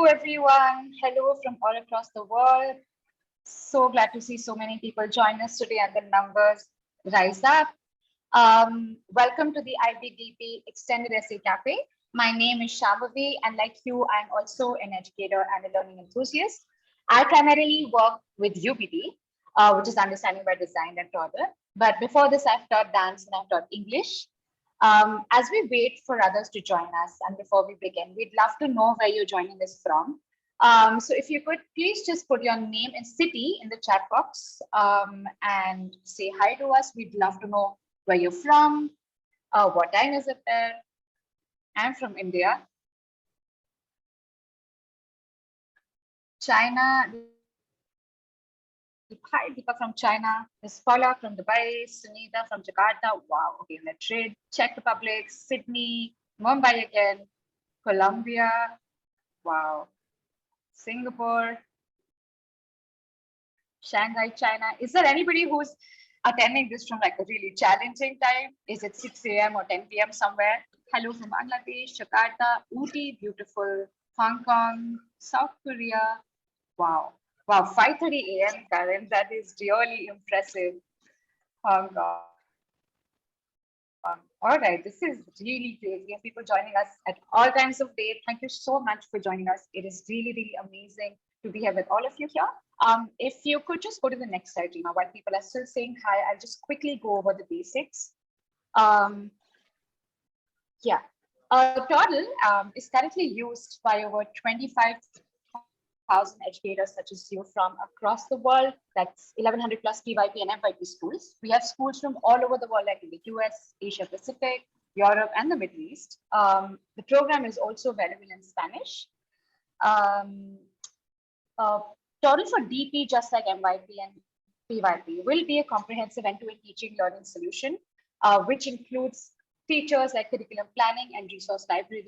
everyone. Hello from all across the world. So glad to see so many people join us today and the numbers rise up. Welcome to the IBDP Extended Essay Cafe. My name is Shambhavi, and like you, I'm also an educator and a learning enthusiast. I primarily work with UBD, which is Understanding by Design at Toddle. But before this, I've taught dance and I've taught English. As we wait for others to join us and before we begin, we'd love to know where you're joining us from. So if you could please just put your name and city in the chat box and say hi to us. We'd love to know where you're from, what time is it there. I'm from India. China. Hi, Deepa from China. Miss Paula from Dubai. Sunita from Jakarta. Wow, okay, Madrid, Czech Republic, Sydney, Mumbai again, Colombia. Wow, Singapore, Shanghai, China. Is there anybody who's attending this from like a really challenging time? Is it 6 a.m. or 10 p.m. somewhere? Hello from Bangladesh, Jakarta, Ooty, beautiful, Hong Kong, South Korea. Wow. Wow, 5:30 a.m. Karen, that is really impressive. Hong Kong. All right, this is really great. We have people joining us at all times of day. Thank you so much for joining us. It is really, really amazing to be here with all of you here. If you could just go to the next slide, Rima, while people are still saying hi, I'll just quickly go over the basics. Toddle is currently used by over 25,000 educators such as you from across the world. That's 1,100 plus PYP and MYP schools. We have schools from all over the world, like in the US, Asia Pacific, Europe, and the Middle East. The program is also available in Spanish. Toddle for DP, just like MYP and PYP, will be a comprehensive end-to-end teaching learning solution, which includes features like curriculum planning and resource library,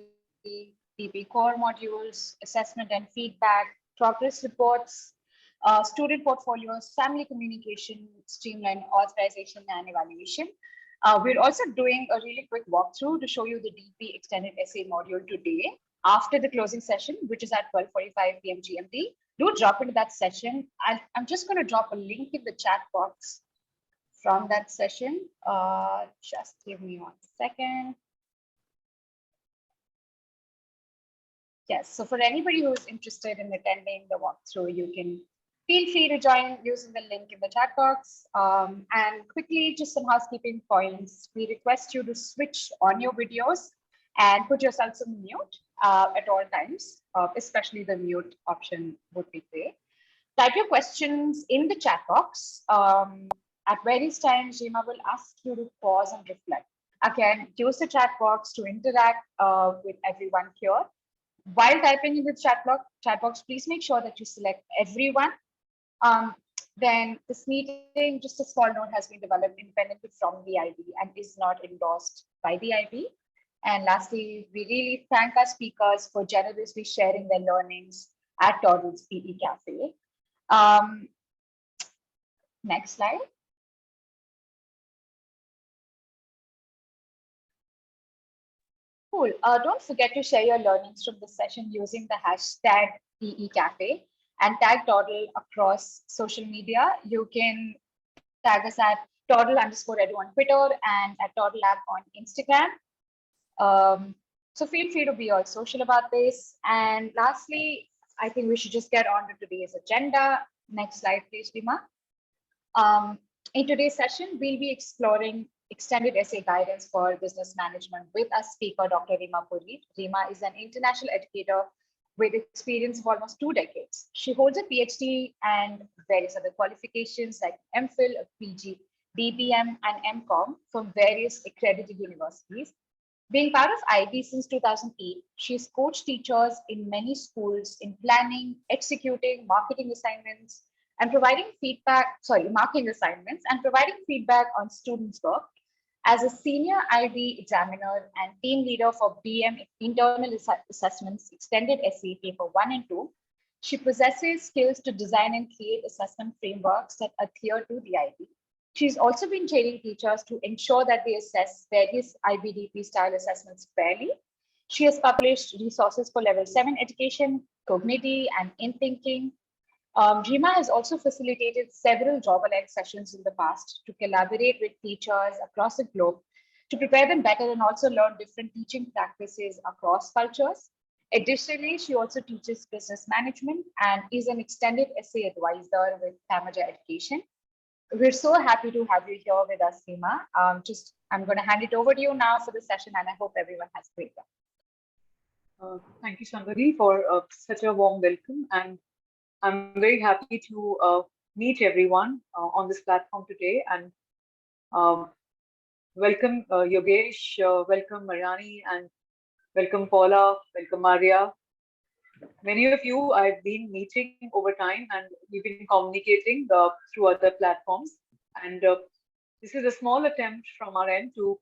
DP core modules, assessment and feedback, progress reports, student portfolios, family communication, streamlined authorization and evaluation. We're also doing a really quick walkthrough to show you the DP extended essay module today after the closing session, which is at 12:45 p.m. GMT. Do drop into that session. I'm just going to drop a link in the chat box from that session. Just give me 1 second. Yes, so for anybody who's interested in attending the walkthrough, you can feel free to join using the link in the chat box. And quickly, just some housekeeping points. We request you to switch on your videos and put yourselves on mute at all times, especially the mute option would be great. Type your questions in the chat box. At various times, Rima will ask you to pause and reflect. Again, use the chat box to interact with everyone here. While typing in the chat box, please make sure that you select everyone. Then this meeting, just a small note, has been developed independently from the IB and is not endorsed by the IB. And lastly, we really thank our speakers for generously sharing their learnings at Toddle's PE Cafe. Next slide. Cool. Don't forget to share your learnings from this session using the hashtag PE Cafe and tag Toddle across social media. You can tag us at Toddle_edu on Twitter and at Toddle app on Instagram. So feel free to be all social about this. And lastly, I think we should just get on to today's agenda. Next slide, please, Rima. In today's session, we'll be exploring extended essay guidance for business management with our speaker, Dr. Rima Puri. Rima is an international educator with experience of almost 2 decades. She holds a PhD and various other qualifications like MPhil, PG, BBM, and MCOM from various accredited universities. Being part of IB since 2008, she's coached teachers in many schools in planning, executing marketing assignments, and providing marking assignments and providing feedback on students' work. As a senior IB examiner and team leader for BM Internal Assessments Extended Essay Paper 1 and 2, she possesses skills to design and create assessment frameworks that adhere to the IB. She's also been training teachers to ensure that they assess various IBDP style assessments fairly She has published resources for Level 7 education, Cognity, and In Thinking. Rima has also facilitated several job-aligned sessions in the past to collaborate with teachers across the globe to prepare them better and also learn different teaching practices across cultures. Additionally, she also teaches business management and is an extended essay advisor with Tamaja Education. We're so happy to have you here with us, Rima. I'm going to hand it over to you now for the session, and I hope everyone has a great time. Thank you, Shambhavi, for such a warm welcome. And I'm very happy to meet everyone on this platform today. And welcome, Yogesh, welcome, Mariani, and welcome, Paula, welcome, Maria. Many of you I've been meeting over time, and we've been communicating through other platforms. And this is a small attempt from our end to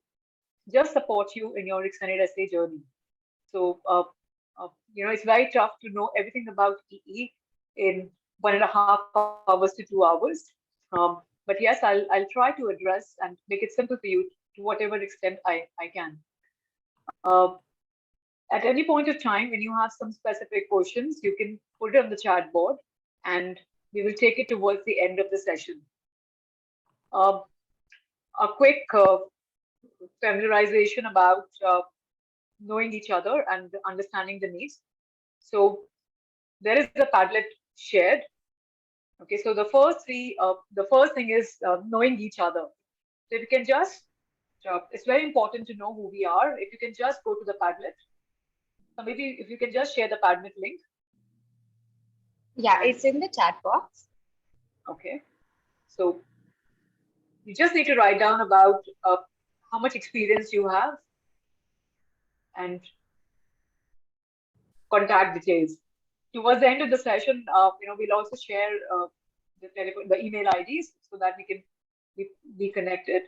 just support you in your extended essay journey. So, it's very tough to know everything about EE in 1.5 hours to 2 hours. But yes, I'll try to address and make it simple for you to whatever extent I can. At any point of time, when you have some specific questions, you can put it on the chat board and we will take it towards the end of the session. A quick familiarization about knowing each other and understanding the needs. So there is a Padlet shared. Okay, so the first thing is knowing each other. So if you can just, it's very important to know who we are. If you can just go to the Padlet. So maybe if you can just share the Padlet link. Yeah, it's in the chat box. Okay. So you just need to write down about how much experience you have and contact details. Towards the end of the session, we'll also share the email IDs so that we can be connected.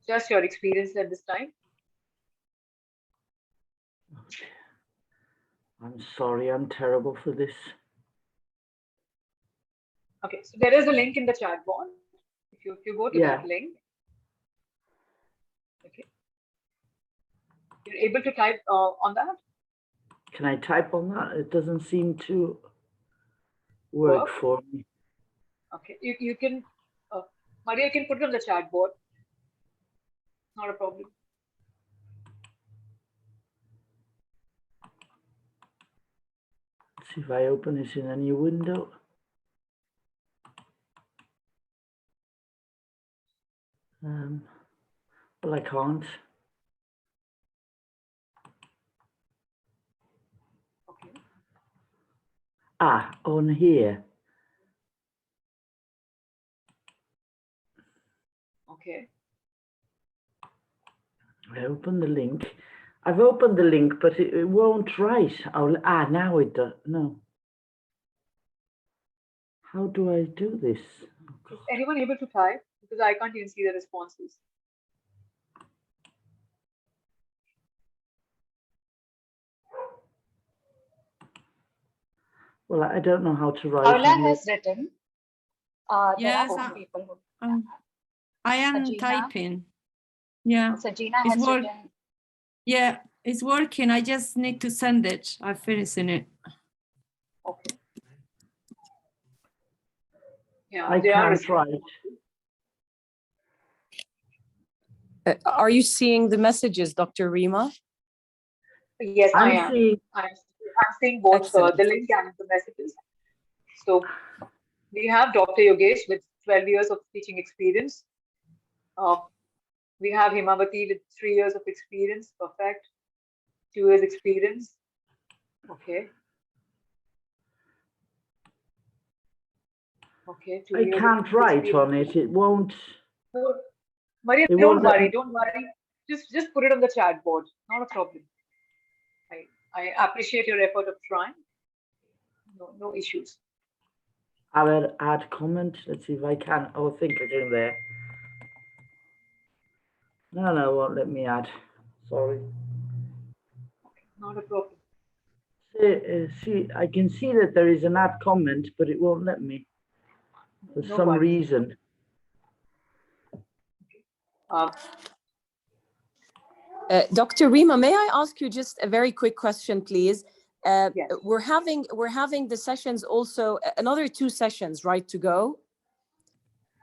Just your experience at this time. I'm sorry, I'm terrible for this. Okay, so there is a link in the chat board. If you go to that link, okay, you're able to type on that. Can I type on that? It doesn't seem to work for me. Okay, you can, Maria, you can put it on the chat board. Not a problem. Let's see if I open this in a new window. Well, I can't. Okay. Ah, on here. Okay. I open the link. I've opened the link, but it won't write. Now it does. No. How do I do this? Is anyone able to type? Because I can't even see the responses. Well, I don't know how to write. Paula has written. Yes, I am Sajina. typing. Yeah. Sajina has written. Yeah, it's working. I just need to send it. I'm finishing it. Okay. Yeah, I can't write. Are you seeing the messages, Dr. Rima? Yes, I am. I'm seeing both the link and the messages. So we have Dr. Yogesh with 12 years of teaching experience. We have Himavati with 3 years of experience. Perfect. 2 years experience. Okay. Okay. I can't write on it. It won't. No, Maria, don't worry. Don't worry. Just put it on the chat board. Not a problem. I appreciate your effort of trying. No issues. I will add comment. Let's see if I can. Oh, I think I can there. No, won't let me add. Sorry. Okay, not a problem. See, I can see that there is an add comment, but it won't let me. For No some worries. reason. Dr. Rima, may I ask you just a very quick question, please? Yes. We're having the sessions also, another 2 sessions, right, to go?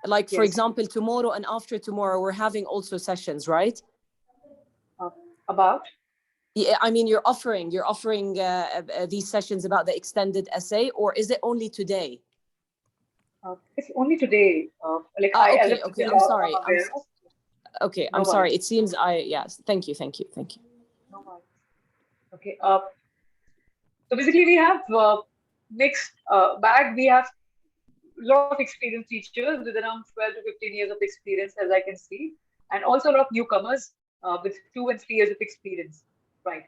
Like, for Yes. example, tomorrow and after tomorrow, we're having also sessions, right? About? Yeah, I mean, you're offering these sessions about the extended essay, or is it only today? It's only today. Like Ah, as okay, of okay. today, I'm sorry. aware of. Okay, No I'm sorry. worries. It seems yes. Thank you. No worries. Okay. So basically, we have mixed bag. We have a lot of experienced teachers with around 12 to 15 years of experience, as I can see, and also a lot of newcomers with 2 and 3 years of experience. Right.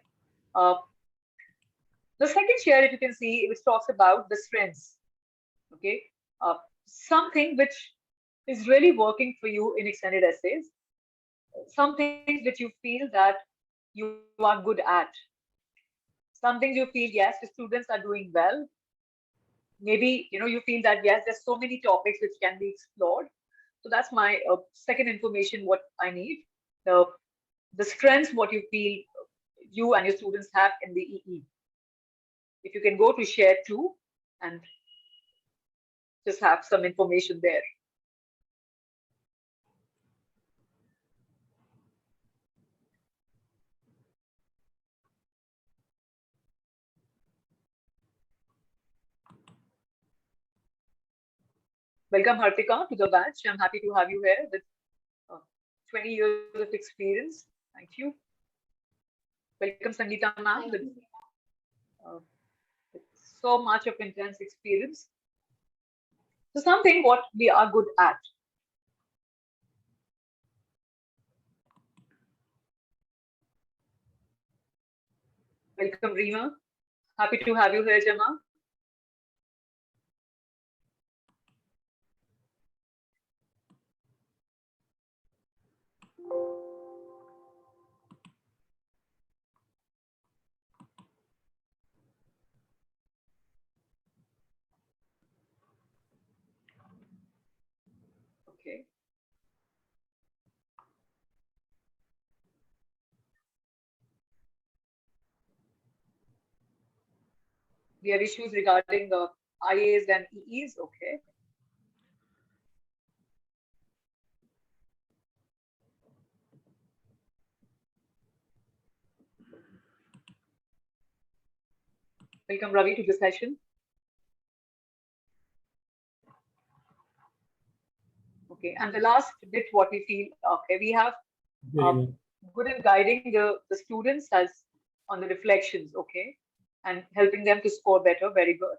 The second share, if you can see, which talks about the strengths. Okay. Something which is really working for you in extended essays, some things that you feel that you are good at, some things you feel, yes, the students are doing well. Maybe, you feel that, yes, there's so many topics which can be explored. So that's my second information, what I need. The strengths, what you feel you and your students have in the EE. If you can go to share 2 and just have some information there. Welcome, Hartika, to the batch. I'm happy to have you here with 20 years of experience. Thank you. Welcome, Sangeeta ma'am, with so much of intense experience. So something what we are good at. Welcome, Rima. Happy to have you here, Gemma. Okay. We have issues regarding the IAs and EEs. Okay. Welcome, Ravi, to the session. Okay, and the last bit, what we feel, okay, we have good in guiding the students as on the reflections, okay, and helping them to score better, very good.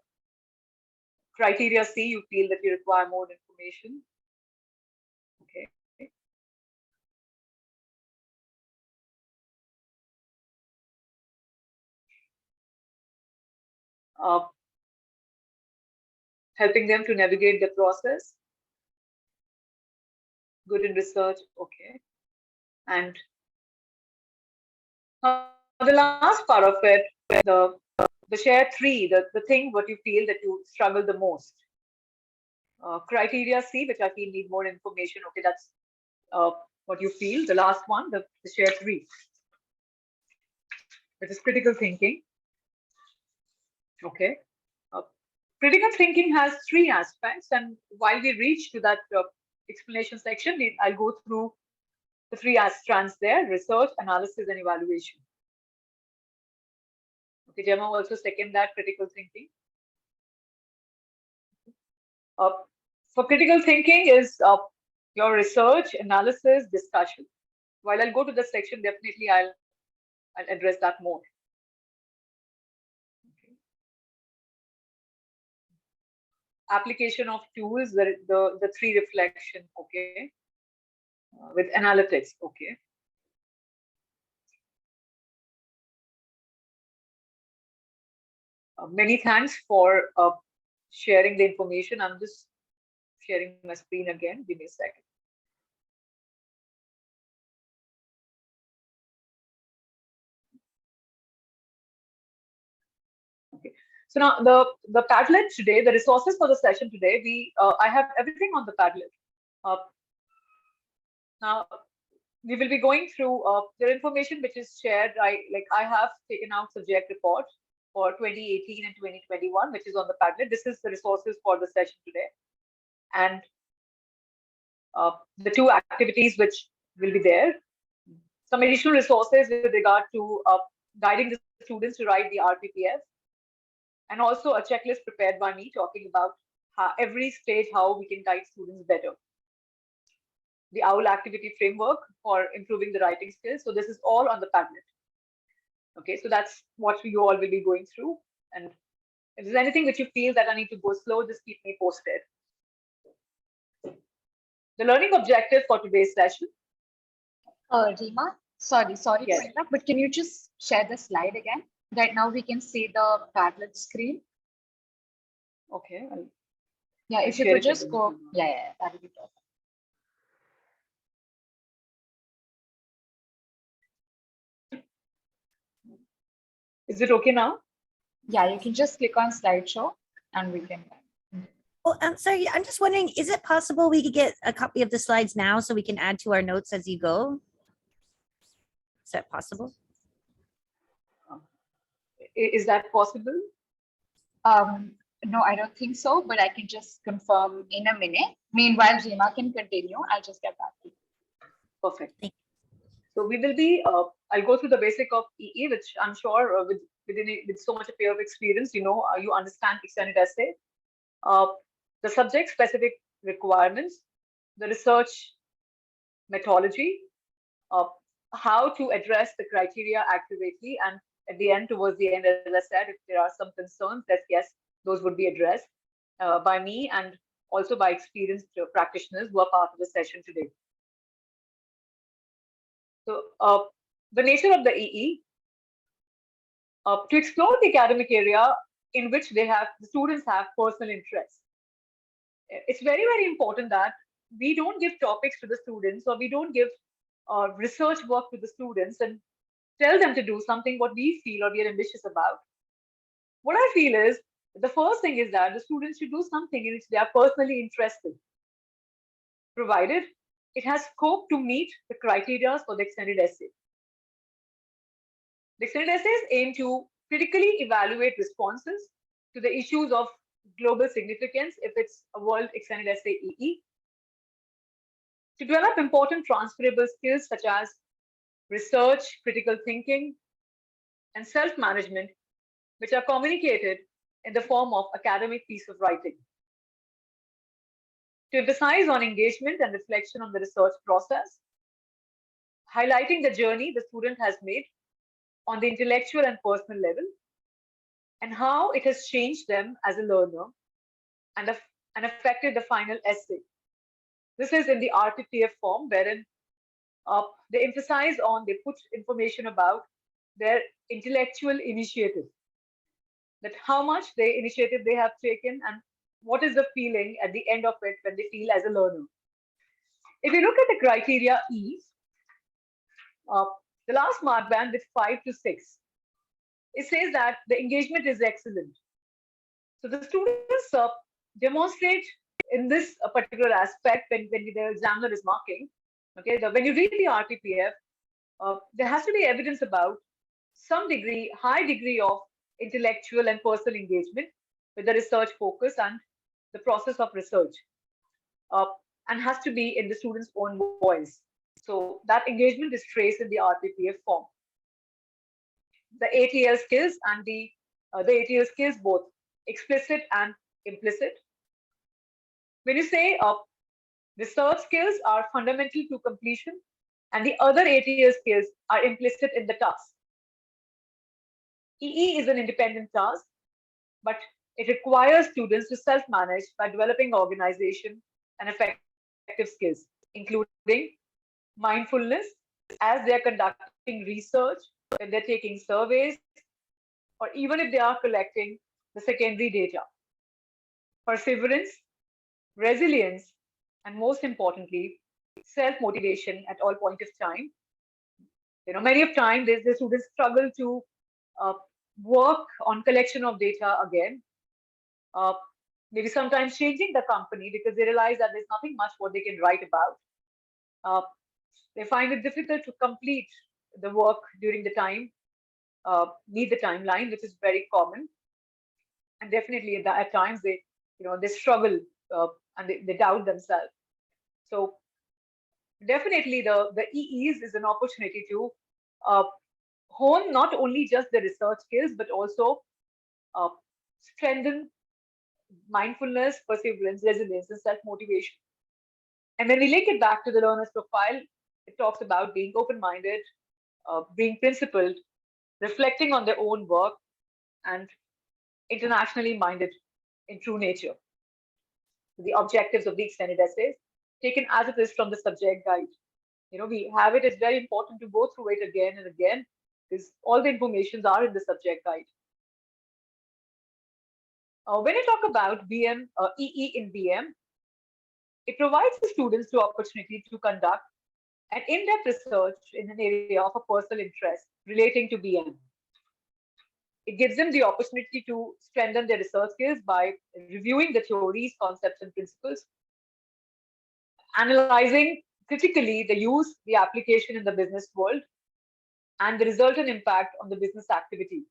Criteria C, you feel that you require more information. Okay. Helping them to navigate the process. Good in research, okay. And the last part of it, the share 3, the thing what you feel that you struggle the most. Criteria C, which I feel need more information. Okay, that's what you feel. The last one, the share 3, which is critical thinking. Okay. Critical thinking has 3 aspects, and while we reach to that explanation section, I'll go through the 3 strands there: research, analysis, and evaluation. Okay, Gemma also second that critical thinking. For critical thinking is your research, analysis, discussion. While I'll go to the section, definitely I'll address that more. Okay. Application of tools, the 3 reflection, okay, with analytics, okay. Many thanks for sharing the information. I'm just sharing my screen again. Give me a second. Okay. So now the Padlet today, the resources for the session today, I have everything on the Padlet. Now we will be going through the information which is shared. Like I have taken out subject report for 2018 and 2021, which is on the Padlet. This is the resources for the session today, and the two activities which will be there. Some additional resources with regard to guiding the students to write the RPPF, and also a checklist prepared by me talking about every stage how we can guide students better. The OWL activity framework for improving the writing skills. So this is all on the Padlet. Okay, so that's what you all will be going through. And if there's anything which you feel that I need to go slow, just keep me posted. The learning objective for today's session. Rima, sorry Yes. to interrupt, but can you just share the slide again? Right now we can see the Padlet screen. Okay. Yeah, if you share could it just again. go, yeah, that would be perfect. Is it okay now? Yeah, you can just click on slideshow and we can. Oh, I'm sorry. I'm just wondering, is it possible we could get a copy of the slides now so we can add to our notes as you go? Is that possible? Is that possible? No, I don't think so, but I can just confirm in a minute. Meanwhile, Rima can continue. I'll just get back to you. Perfect. Thank So we will be, I'll go through the basic of EE, which I'm sure with so much of year of experience, you understand extended essay. The subject specific requirements, the research methodology, how to address the criteria accurately, and at the end, towards the end, as I said, if there are some concerns, that yes, those would be addressed by me and also by experienced practitioners who are part of the session today. So the nature of the EE, to explore the academic area in which the students have personal interests. It's very, very important that we don't give topics to the students, or we don't give research work to the students and tell them to do something what we feel or we are ambitious about. What I feel is, the first thing is that the students should do something in which they are personally interested, provided it has scope to meet the criteria for the extended essay. The extended essays aim to critically evaluate responses to the issues of global significance, if it's a world extended essay EE, to develop important transferable skills such as research, critical thinking, and self-management, which are communicated in the form of academic piece of writing. To emphasize on engagement and reflection on the research process, highlighting the journey the student has made on the intellectual and personal level, and how it has changed them as a learner and affected the final essay. This is in the RPPF form, wherein they emphasize on, they put information about their intellectual initiative, that how much initiative they have taken and what is the feeling at the end of it when they feel as a learner. If you look at the criteria E, the last mark band with 5 to 6, it says that the engagement is excellent. So the students demonstrate in this particular aspect when the examiner is marking. Okay, when you read the RPPF, there has to be evidence about some degree, high degree of intellectual and personal engagement with the research focus and the process of research, and has to be in the student's own voice. So that engagement is traced in the RPPF form. The ATL skills and the ATL skills, both explicit and implicit. When you say research skills are fundamental to completion, and the other ATL skills are implicit in the task. EE is an independent task, but it requires students to self-manage by developing organization and effective skills, including mindfulness as they're conducting research, when they're taking surveys, or even if they are collecting the secondary data. Perseverance, resilience, and most importantly, self-motivation at all point of time. Many of time the students struggle to work on collection of data again, maybe sometimes changing the company because they realize that there's nothing much what they can write about. They find it difficult to complete the work during the time, meet the timeline, which is very common. And definitely at times they struggle and they doubt themselves. So definitely the EEs is an opportunity to uh, hone not only just the research skills, but also strengthen mindfulness, perseverance, resilience, and self-motivation. And when we link it back to the learner's profile, it talks about being open-minded, being principled, reflecting on their own work, and internationally minded in true nature. The objectives of the extended essays, taken as it is from the subject guide. We have it. It's very important to go through it again and again because all the informations are in the subject guide. When I talk about EE in BM, it provides the students the opportunity to conduct an in-depth research in an area of a personal interest relating to BM. It gives them the opportunity to strengthen their research skills by reviewing the theories, concepts, and principles, analyzing critically the use, the application in the business world, and the resultant impact on the business activity.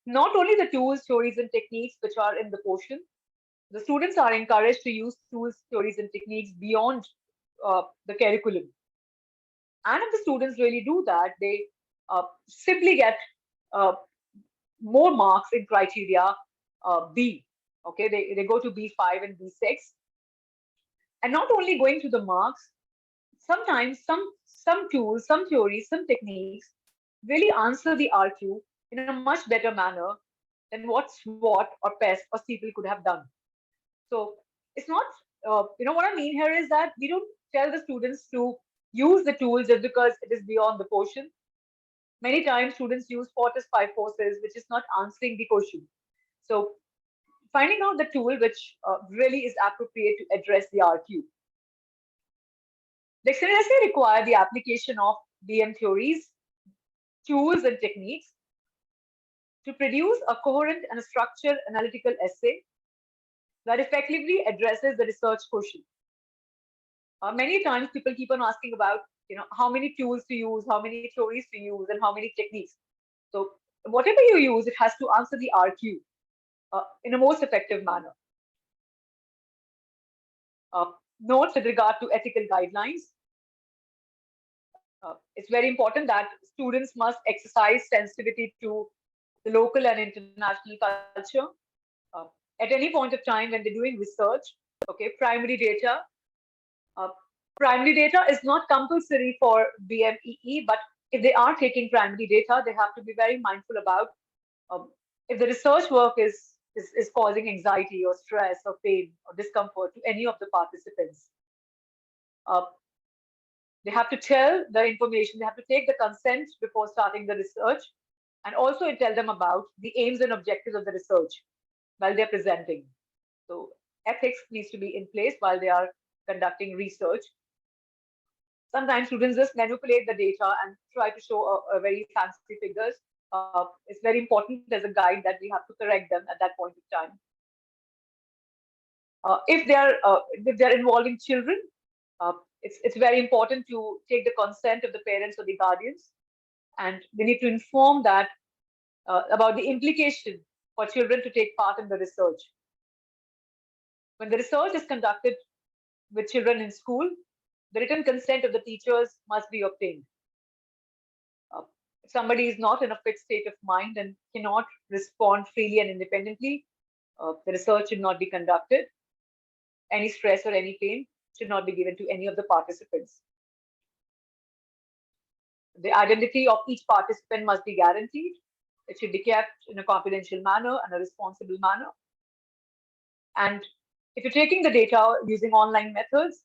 Not only the tools, theories, and techniques which are in the portion, the students are encouraged to use tools, theories, and techniques beyond the curriculum. And if the students really do that, they simply get more marks in criteria B. Okay, they go to B5 and B6. And not only going to the marks, sometimes some tools, some theories, some techniques really answer the RQ in a much better manner than what SWOT or PEST or CPL could have done. So it's not, what I mean here is that we don't tell the students to use the tools just because it is beyond the portion. Many times students use 4 to 5 forces, which is not answering the question. So finding out the tool which really is appropriate to address the RQ. The extended essay require the application of BM theories, tools, and techniques to produce a coherent and a structured analytical essay that effectively addresses the research question. Many times people keep on asking about, how many tools to use, how many theories to use, and how many techniques. So whatever you use, it has to answer the RQ in a most effective manner. Notes with regard to ethical guidelines. It's very important that students must exercise sensitivity to the local and international culture. At any point of time when they're doing research, okay, primary data is not compulsory for BMEE, but if they are taking primary data, they have to be very mindful about if the research work is causing anxiety or stress or pain or discomfort to any of the participants. They have to tell the information, they have to take the consent before starting the research, and also tell them about the aims and objectives of the research while they're presenting. So ethics needs to be in place while they are conducting research. Sometimes students just manipulate the data and try to show a very fancy figures. It's very important as a guide that we have to correct them at that point of time. If they're involving children, it's very important to take the consent of the parents or the guardians, and they need to inform that about the implication for children to take part in the research. When the research is conducted with children in school, the written consent of the teachers must be obtained. If somebody is not in a fit state of mind and cannot respond freely and independently, the research should not be conducted. Any stress or any pain should not be given to any of the participants. The identity of each participant must be guaranteed. It should be kept in a confidential manner and a responsible manner. And if you're taking the data using online methods,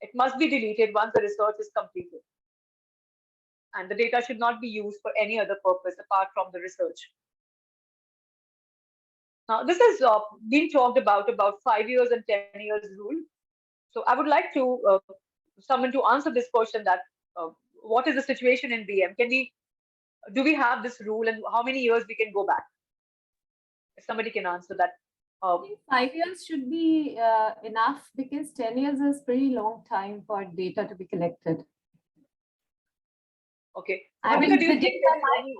it must be deleted once the research is completed. And the data should not be used for any other purpose apart from the research. Now, this has been talked about 5 years and 10 years rule. So I would like to someone to answer this question that what is the situation in BM? Can we do we have this rule, and how many years we can go back? If somebody can answer that. I think 5 years should be enough, because 10 years is pretty long time for data to be collected. Okay. I Monica, mean, do you the think data there is any-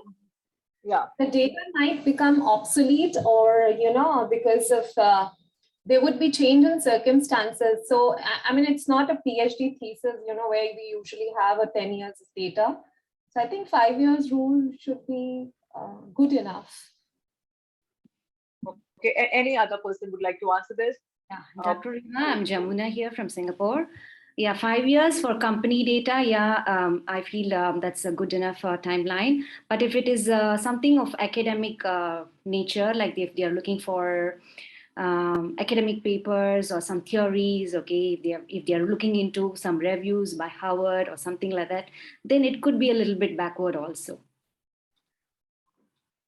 yeah. The data might become obsolete, or, because of there would be change in circumstances. So, I mean, it's not a PhD thesis, where we usually have a 10 years of data. So I think 5 years rule should be good enough. Okay. Any other person would like to answer this? Yeah, Dr. Rima, I'm Jamuna here from Singapore. Yeah, 5 years for company data. Yeah, I feel that's a good enough timeline. But if it is something of academic nature, like if they are looking for academic papers or some theories, okay, if they are looking into some reviews by Howard or something like that, then it could be a little bit backward also.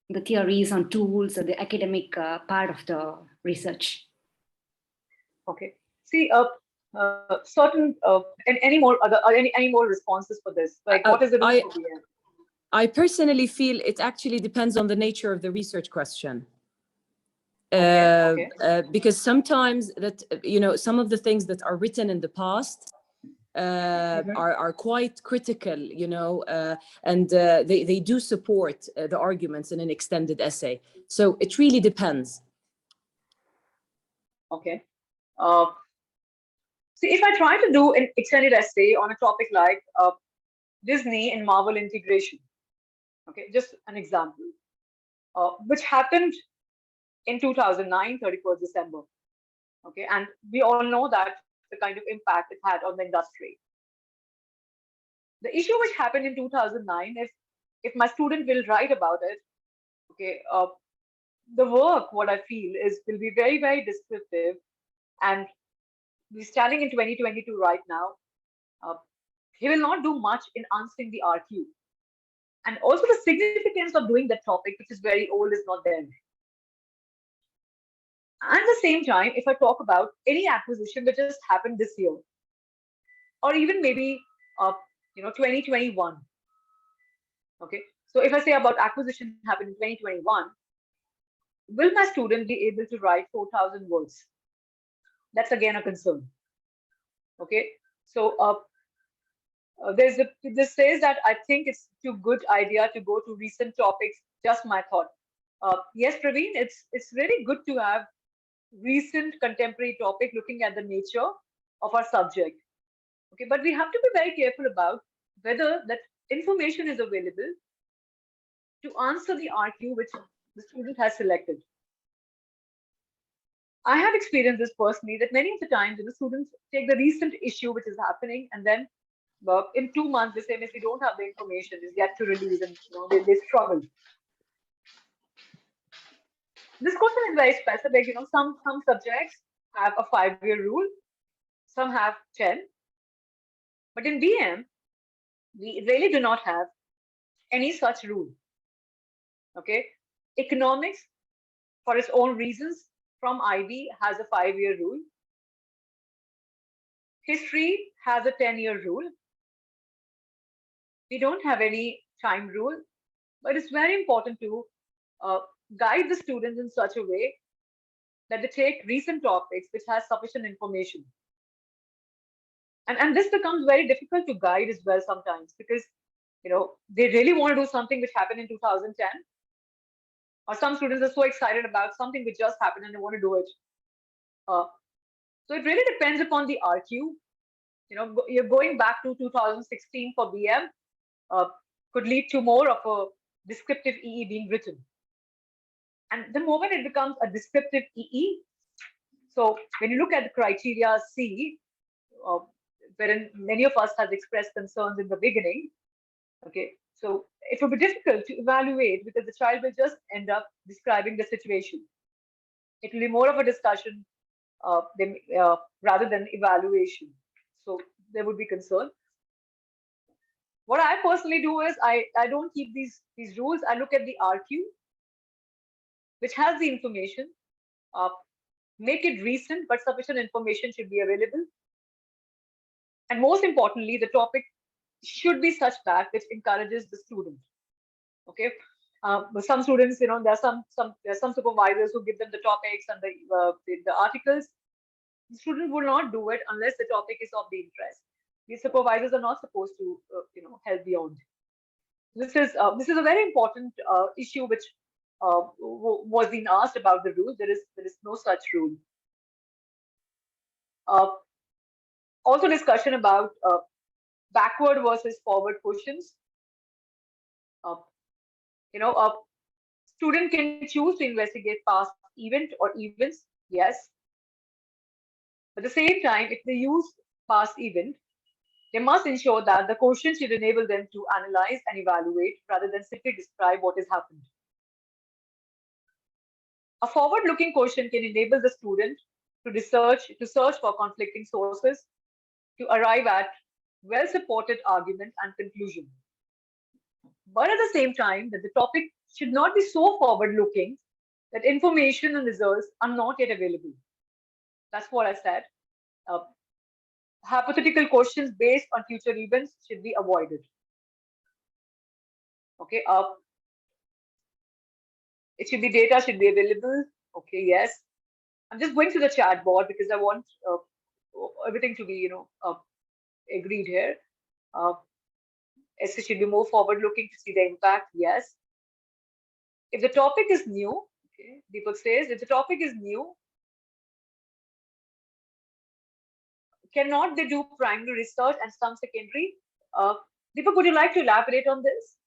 The theories on tools or the academic part of the research. Okay. See, certain and any more responses for this? Like, what is the rule for BM? I personally feel it actually depends on the nature of the research question. Okay. Because sometimes that, some of the things that are written in the past are quite critical, and they do support the arguments in an extended essay. So it really depends. Okay. See, if I try to do an extended essay on a topic like Disney and Marvel integration, okay, just an example, which happened in 2009, 31st December. Okay, and we all know that the kind of impact it had on the industry. The issue which happened in 2009, if my student will write about it, okay, the work, what I feel is, will be very, very descriptive, and we're standing in 2022 right now. He will not do much in answering the RQ. And also the significance of doing that topic, which is very old, is not there. At the same time, if I talk about any acquisition that just happened this year, or even maybe 2021. Okay, so if I say about acquisition happened in 2021, will my student be able to write 4,000 words? That's again a concern. Okay, so this says that I think it's too good idea to go to recent topics. Just my thought. Yes, Praveen, it's really good to have recent contemporary topic looking at the nature of our subject. Okay, but we have to be very careful about whether that information is available to answer the RQ which the student has selected. I have experienced this personally, that many of the times the students take the recent issue which is happening, and then in 2 months they say, "Miss, we don't have the information, is yet to release," and they struggle. This question is very specific. Some subjects have a 5-year rule, some have 10. But in BM, we really do not have any such rule. Okay, economics, for its own reasons, from IB has a 5-year rule. History has a 10-year rule. We don't have any time rule, but it's very important to guide the students in such a way that they take recent topics which has sufficient information. And this becomes very difficult to guide as well sometimes, because they really want to do something which happened in 2010, or some students are so excited about something which just happened and they want to do it. So it really depends upon the RQ. You're going back to 2016 for BM could lead to more of a descriptive EE being written. And the moment it becomes a descriptive EE, so when you look at the criteria C, wherein many of us have expressed concerns in the beginning, okay, so it will be difficult to evaluate, because the child will just end up describing the situation. It will be more of a discussion rather than evaluation. So there would be concern. What I personally do is I don't keep these rules. I look at the RQ, which has the information. Make it recent, but sufficient information should be available. And most importantly, the topic should be such that which encourages the student. Okay. But some students, there are some supervisors who give them the topics and the articles. The student will not do it unless the topic is of the interest. These supervisors are not supposed to, help beyond. This is a very important issue which was being asked about the rule. There is no such rule. Also discussion about backward versus forward questions. A student can choose to investigate past event or events, yes. But at the same time, if they use past event, they must ensure that the question should enable them to analyze and evaluate rather than simply describe what has happened. A forward-looking question can enable the student to search for conflicting sources, to arrive at well-supported argument and conclusion. But at the same time, that the topic should not be so forward-looking that information and results are not yet available. That's what I said. Hypothetical questions based on future events should be avoided. Okay. It should be data should be available. Okay. Yes. I'm just going to the chat board because I want everything to be, agreed here. It should be more forward-looking to see the impact. Yes. If the topic is new, okay, Deepak says, if the topic is new, cannot they do primary research and some secondary? Deepak, would you like to elaborate on this?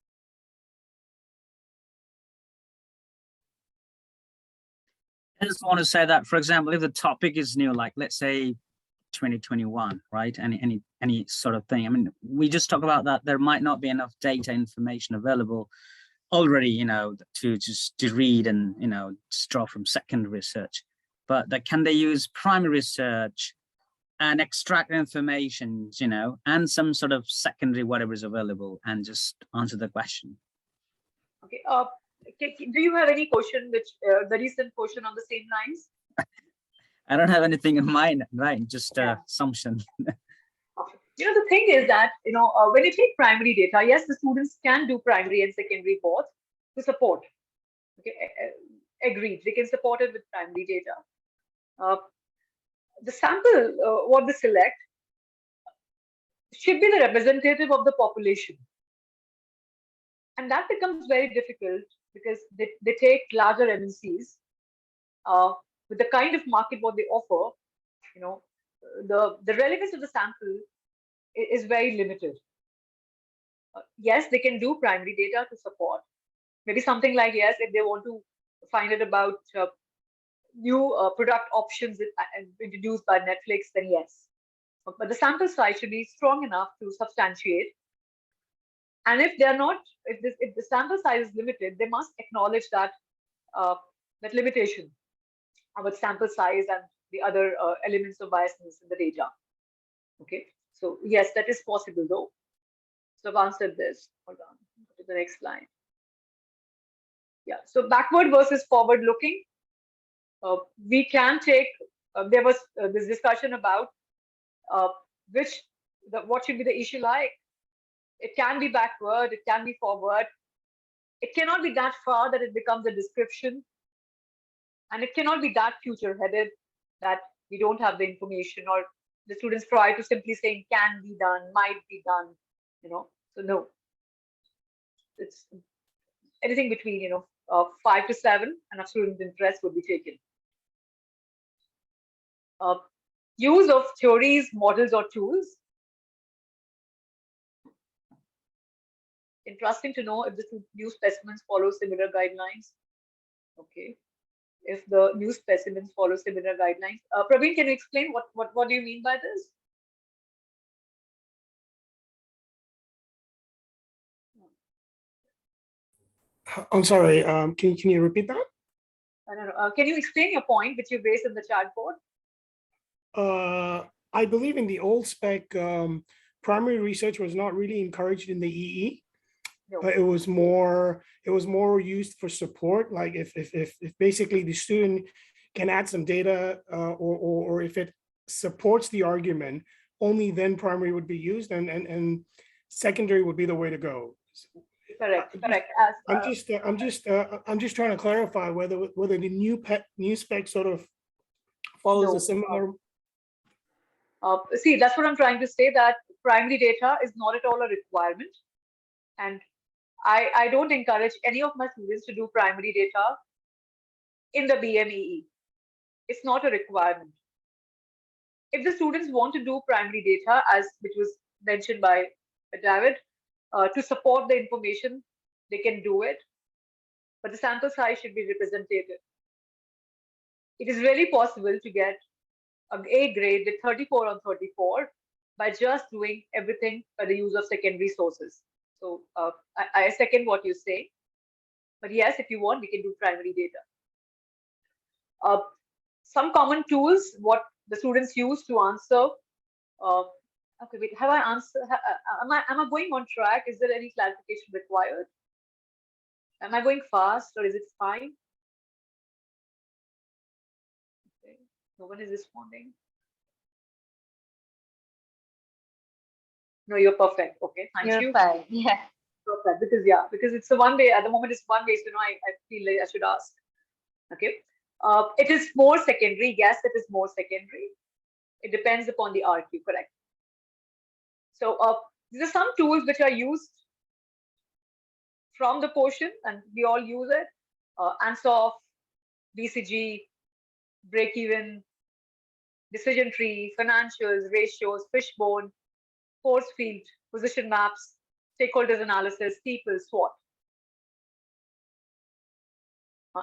I just want to say that, for example, if the topic is new, like let's say 2021, right? Any sort of thing. I mean, we just talk about that there might not be enough data information available already, to read and, just draw from secondary research. But can they use primary research and extract information, and some sort of secondary whatever is available and just answer the question? Okay. Do you have any question which the recent question on the same lines? I don't have anything in mind, right? Just assumption. The thing is that, when you take primary data, yes, the students can do primary and secondary both to support. Okay, agreed. They can support it with primary data. The sample, what they select, should be the representative of the population. And that becomes very difficult because they take larger MNCs with the kind of market what they offer, the relevance of the sample is very limited. Yes, they can do primary data to support. Maybe something like, yes, if they want to find out about new product options introduced by Netflix, then yes. But the sample size should be strong enough to substantiate. And if they're not, if the sample size is limited, they must acknowledge that that limitation about sample size and the other elements of biasness in the data. Okay, so yes, that is possible though. So I've answered this. Hold on, go to the next slide. Yeah, so backward versus forward looking. We can take, there was this discussion about what should be the issue like. It can be backward, it can be forward. It cannot be that far that it becomes a description. And it cannot be that future headed that we don't have the information, or the students try to simply saying can be done, might be done, so no. It's anything between, 5 to 7 and a student interest would be taken. Use of theories, models, or tools. Interesting to know if the new specimens follow similar guidelines. Okay. If the new specimens follow similar guidelines. Praveen, can you explain what do you mean by this? I'm sorry, can you repeat that? I don't know. Can you explain your point which you raised in the chat board? I believe in the old spec, primary research was not really encouraged in the EE. No. But it was more used for support. Like if basically the student can add some data or if it supports the argument, only then primary would be used and secondary would be the way to go. Correct. I'm just trying to clarify whether the new spec sort of follows No. a similar. See, that's what I'm trying to say, that primary data is not at all a requirement. And I don't encourage any of my students to do primary data in the BMEE. It's not a requirement. If the students want to do primary data, as which was mentioned by David, to support the information, they can do it. But the sample size should be representative. It is really possible to get an A grade with 34 on 34 by just doing everything by the use of secondary sources. So I second what you say. But yes, if you want, we can do primary data. Some common tools, what the students use to answer. Okay, wait, have I answered? Am I going on track? Is there any clarification required? Am I going fast or is it fine? Okay, no one is responding. No, you're perfect. Okay, thank you. You're fine. Yeah. Perfect. Because it's a one way, at the moment it's one way, so I feel like I should ask. Okay. It is more secondary. Yes, it is more secondary. It depends upon the RQ, correct. So these are some tools which are used from the portion, and we all use it. ANSOF, BCG, break-even, decision tree, financials, ratios, fishbone, force field, position maps, stakeholders analysis, people, SWOT.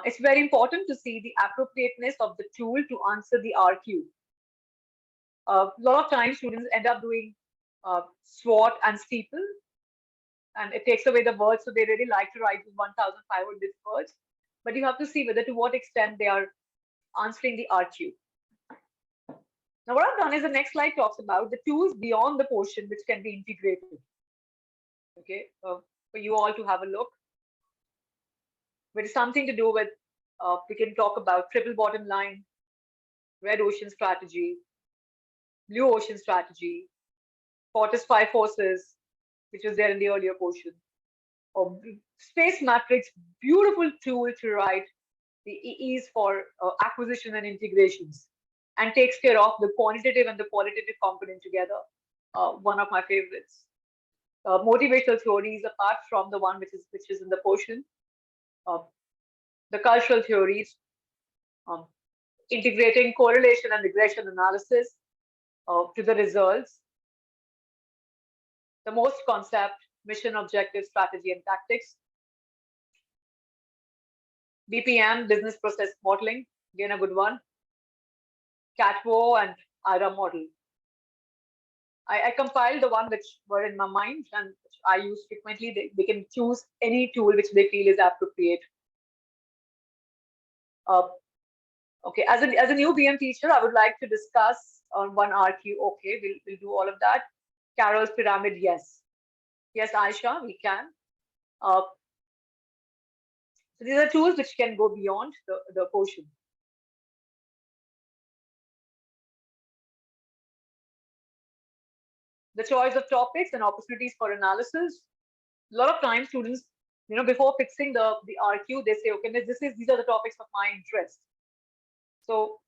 It's very important to see the appropriateness of the tool to answer the RQ. A lot of times students end up doing SWOT and steeple, and it takes away the words, so they really like to write 1,500 words. But you have to see whether to what extent they are answering the RQ. Now, what I've done is the next slide talks about the tools beyond the portion which can be integrated. Okay, for you all to have a look. But it's something to do with, we can talk about triple bottom line, red ocean strategy, blue ocean strategy, Fortis 5 forces, which was there in the earlier portion. Space matrix, beautiful tool to write the EEs for acquisition and integrations, and takes care of the quantitative and the qualitative component together. One of my favorites. Motivational theories, apart from the one which is in the portion. The cultural theories, integrating correlation and regression analysis to the results. The most concept, mission, objective, strategy, and tactics. BPM, business process modeling, again a good one. CATWO and IRA model. I compiled the one which were in my mind and which I use frequently. They can choose any tool which they feel is appropriate. Okay, as a new BM teacher, I would like to discuss on one RQ. Okay, we'll do all of that. Carroll's pyramid, yes. Yes, Aisha, we can. So these are tools which can go beyond the portion. The choice of topics and opportunities for analysis. A lot of times students, before fixing the RQ, they say, okay, these are the topics of my interest. So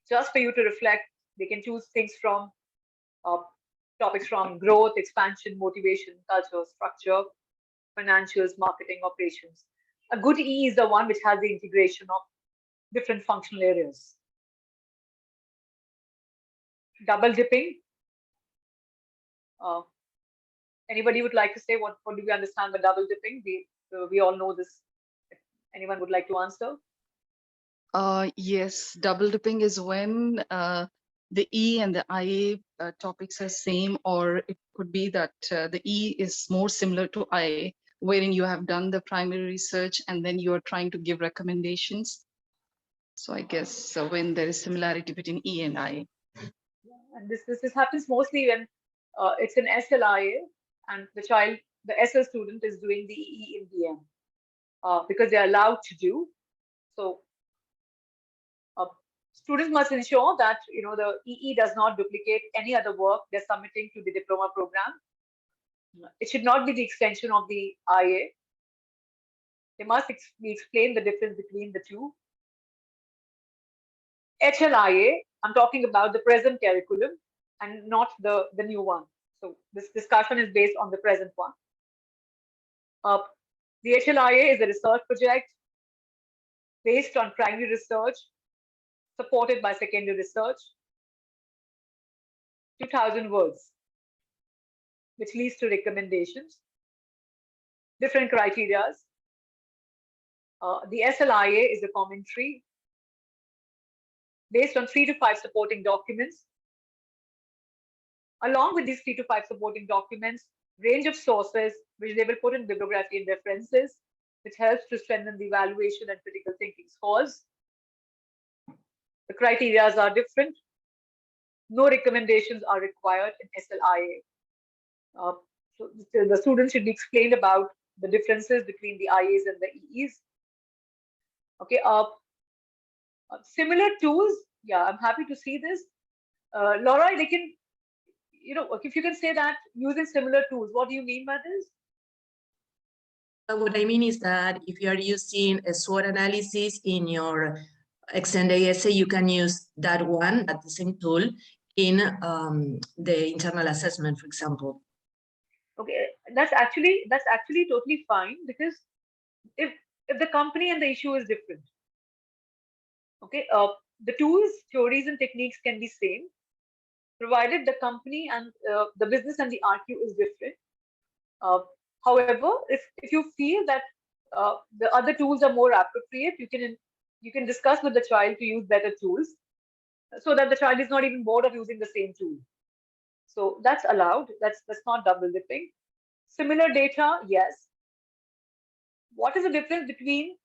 just for you to reflect, they can choose things from topics from growth, expansion, motivation, culture, structure, financials, marketing, operations. A good E is the one which has the integration of different functional areas. Double dipping. Anybody would like to say what do we understand by double dipping? We all know this. If anyone would like to answer? Yes, double dipping is when the E and the IA topics are same, or it could be that the E is more similar to IA, wherein you have done the primary research and then you are trying to give recommendations. So I guess when there is similarity between E and IA. And this happens mostly when it's an SLIA and the SL student is doing the EE in DM because they're allowed to do. So students must ensure that the EE does not duplicate any other work they're submitting to the diploma program. It should not be the extension of the IA. They must be explained the difference between the two. HLIA, I'm talking about the present curriculum and not the new one. So this discussion is based on the present one. The HLIA is a research project based on primary research, supported by secondary research, 2000 words, which leads to recommendations, different criterias. The SLIA is a commentary based on 3 to 5 supporting documents. Along with these 3 to 5 supporting documents, range of sources, which they will put in bibliography and references, which helps to strengthen the evaluation and critical thinking scores. The criteria are different. No recommendations are required in SLIA. So the students should be explained about the differences between the IAs and the EEs. Okay. Similar tools. Yeah, I'm happy to see this. Laura, they can, if you can say that using similar tools, what do you mean by this? What I mean is that if you are using a SWOT analysis in your extended essay, you can use that one, the same tool, in the internal assessment, for example. Okay, that's actually totally fine, because if the company and the issue is different, okay, the tools, theories, and techniques can be same, provided the company and the business and the RQ is different. However, if you feel that the other tools are more appropriate, you can discuss with the child to use better tools, so that the child is not even bored of using the same tool. So that's allowed. That's not double dipping. Similar data, yes. What is the difference between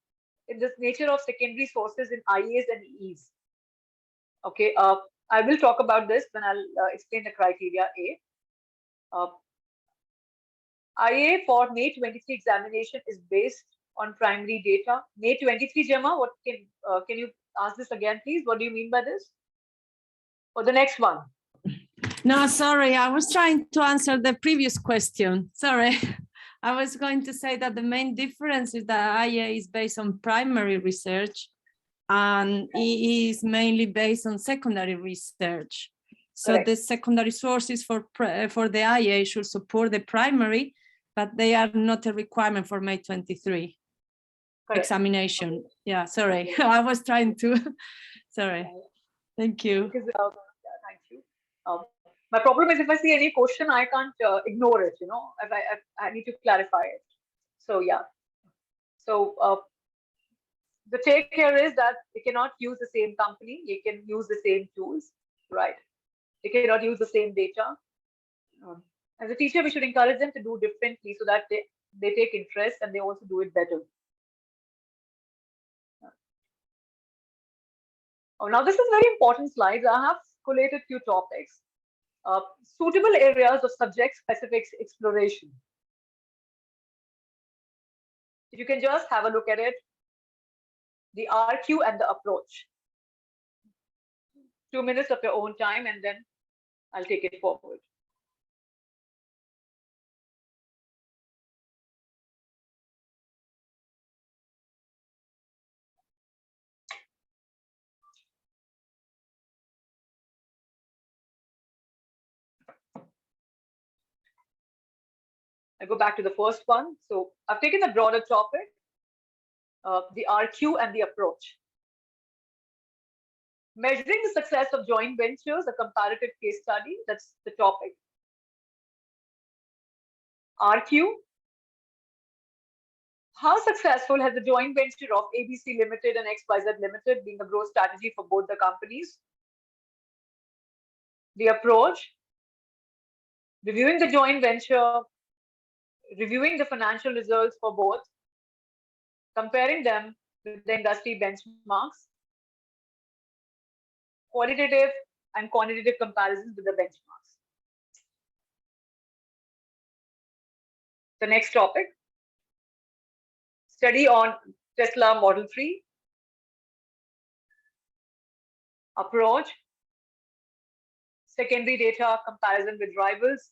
in this nature of secondary sources in IAs and EEs? Okay, I will talk about this when I'll explain the criteria A. IA for May 23 examination is based on primary data. May 23, Gemma, what can you ask this again, please? What do you mean by this? Or the next one? No, sorry, I was trying to answer the previous question. Sorry. I was going to say that the main difference is that IA is based on primary research and EE is mainly based on secondary research. So Correct. the secondary sources for the IA should support the primary, but they are not a requirement for May 23 Correct. examination. Okay. Yeah, sorry, I was trying to, sorry. Thank you. Because, thank you. My problem is if I see any question, I can't ignore it, if I need to clarify it. So yeah. So the take here is that they cannot use the same company. They can use the same tools, right? They cannot use the same data. As a teacher, we should encourage them to do differently so that they take interest and they also do it better. Oh, now this is very important slides. I have collated few topics. Suitable areas of subject-specific exploration. If you can just have a look at it, the RQ and the approach. 2 minutes of your own time, and then I'll take it forward. I go back to the first one. So I've taken a broader topic, the RQ and the approach. Measuring the success of joint ventures, a comparative case study, that's the topic. RQ, how successful has the joint venture of ABC Limited and XYZ Limited been a growth strategy for both the companies? The approach, reviewing the joint venture, reviewing the financial results for both, comparing them with the industry benchmarks, qualitative and quantitative comparisons with the benchmarks. The next topic, study on Tesla Model 3, approach, secondary data comparison with rivals,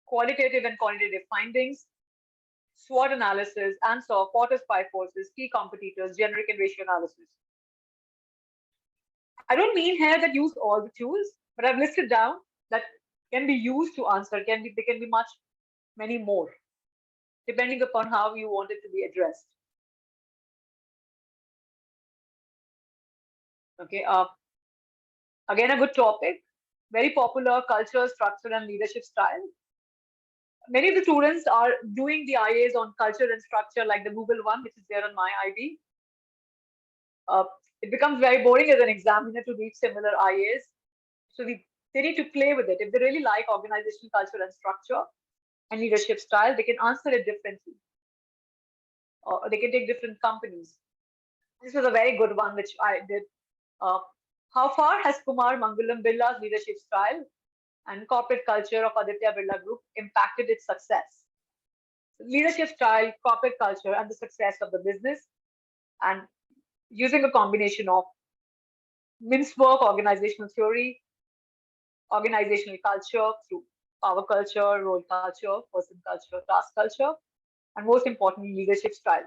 qualitative and quantitative findings, SWOT analysis, and so Porter's five forces, key competitors, generic and ratio analysis. I don't mean here that use all the tools, but I've listed down that can be used to answer. There can be many more, depending upon how you want it to be addressed. Okay. Again, a good topic, very popular: culture, structure, and leadership style. Many of the students are doing the IAs on culture and structure, like the Google one, which is there on my IB. It becomes very boring as an examiner to read similar IAs. So they need to play with it. If they really like organizational culture and structure and leadership style, they can answer it differently. Or they can take different companies. This was a very good one, which I did. How far has Kumar Mangalam Birla's leadership style and corporate culture of Aditya Birla Group impacted its success? Leadership style, corporate culture, and the success of the business, and using a combination of MIMS work, organizational theory, organizational culture through power culture, role culture, person culture, task culture, and most importantly, leadership style.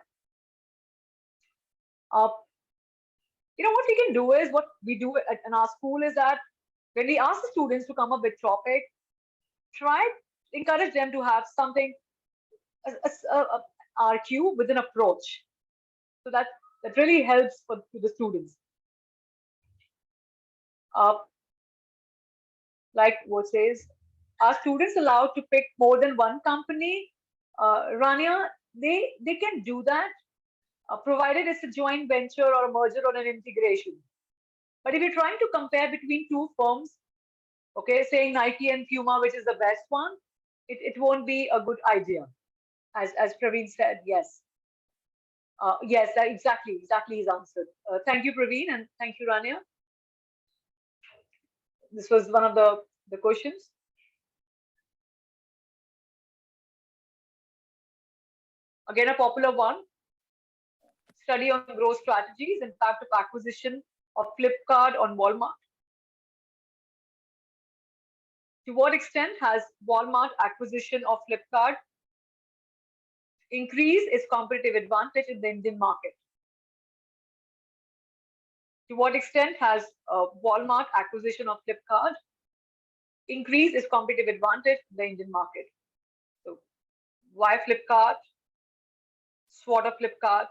What we can do is, what we do in our school is that when we ask the students to come up with topic, encourage them to have something, RQ with an approach. So that really helps to the students. Like what says, are students allowed to pick more than one company? Rania, they can do that, provided it's a joint venture or a merger or an integration. But if you're trying to compare between two firms, okay, saying Nike and Puma, which is the best one, it won't be a good idea. As Praveen said, yes. Yes, exactly is answered. Thank you, Praveen, and thank you, Rania. This was one of the questions. Again, a popular one. Study on growth strategies, impact of acquisition of Flipkart on Walmart. To what extent has Walmart acquisition of Flipkart increased its competitive advantage in the Indian market? To what extent has Walmart acquisition of Flipkart increased its competitive advantage in the Indian market? So, why Flipkart? SWOT of Flipkart?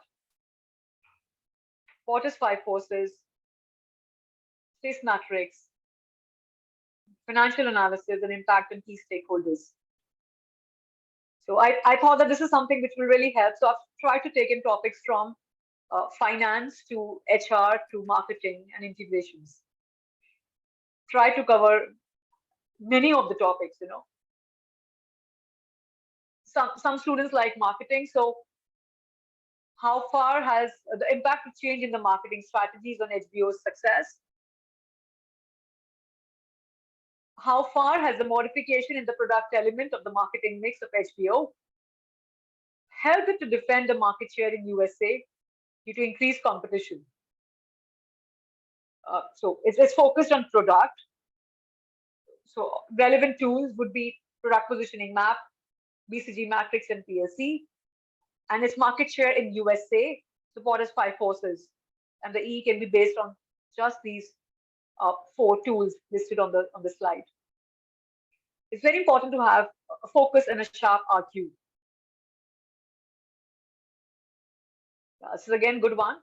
Porter's five forces? Sys matrix? Financial analysis and impact on key stakeholders. So I thought that this is something which will really help. So I've tried to take in topics from finance to HR to marketing and integrations. Try to cover many of the topics, Some students like marketing. So how far has the impact of change in the marketing strategies on HBO's success? How far has the modification in the product element of the marketing mix of HBO helped it to defend the market share in USA due to increased competition? So it's focused on product. So relevant tools would be product positioning map, BCG matrix, and PLC. And its market share in USA, support as five forces. And the E can be based on just these four tools listed on the slide. It's very important to have a focus and a sharp RQ. This is again good one.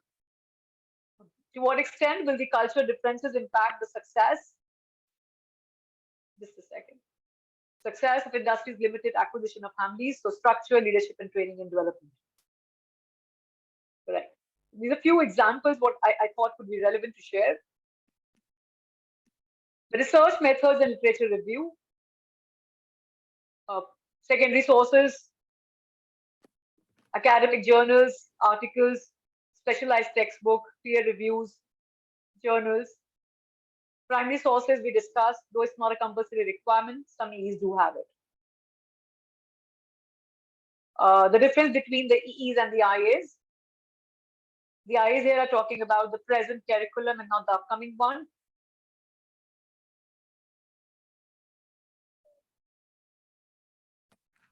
To what extent will the cultural differences impact the success? Just a second. Success of industries limited acquisition of Hamleys, so structure, leadership, and training and development. Correct. These are a few examples what I thought would be relevant to share. The research methods and literature review. Secondary sources, academic journals, articles, specialized textbook, peer reviews, journals. Primary sources we discussed, though it's not a compulsory requirement, some EEs do have it. The difference between the EEs and the IAs. The IAs here are talking about the present curriculum and not the upcoming one.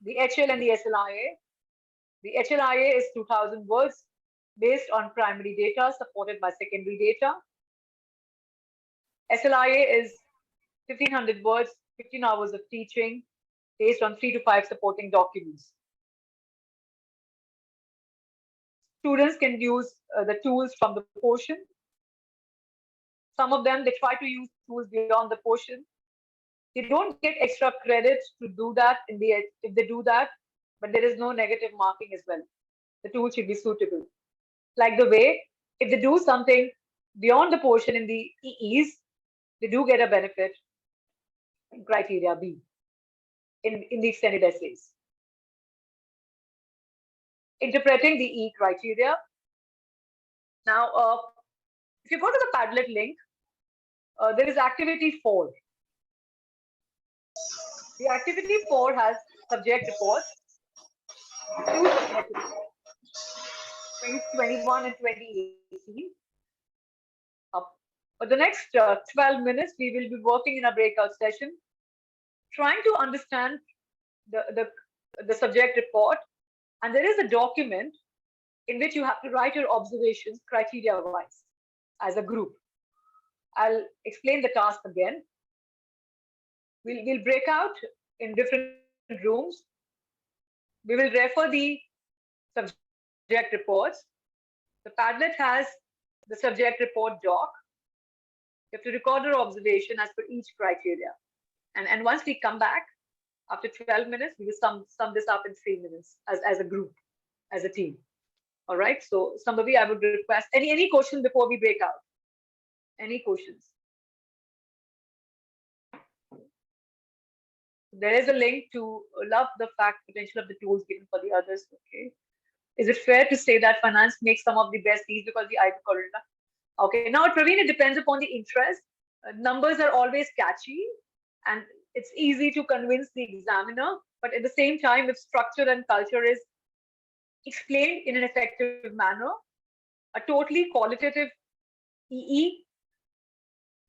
the HL and the SLIA. The HLIA is 2000 words based on primary data supported by secondary data. SLIA is 1500 words, 15 hours of teaching based on 3 to 5 supporting documents. Students can use the tools from the portion. Some of them, they try to use tools beyond the portion. They don't get extra credit to do that if they do that, but there is no negative marking as well. The tool should be suitable. Like the way, if they do something beyond the portion in the EEs, they do get a benefit in criteria B in the extended essays. Interpreting the E criteria. Now, if you go to the Padlet link, there is activity 4. The activity 4 has subject reports, 2021 and 2018. For the next 12 minutes, we will be working in a breakout session, trying to understand the subject report. And there is a document in which you have to write your observations criteria-wise as a group. I'll explain the task again. We'll break out in different rooms. We will refer the subject reports. The Padlet has the subject report doc. You have to record your observation as per each criteria. And once we come back, after 12 minutes, we will sum this up in 3 minutes as a group, as a team. All right. So somebody, I would request any question before we break out. Any questions? There is a link to love the fact potential of the tools given for the others. Okay. Is it fair to say that finance makes some of the best deals because the IB curricula? Okay. Now, Praveen, it depends upon the interest. Numbers are always catchy and it's easy to convince the examiner. But at the same time, if structure and culture is explained in an effective manner, a totally qualitative EE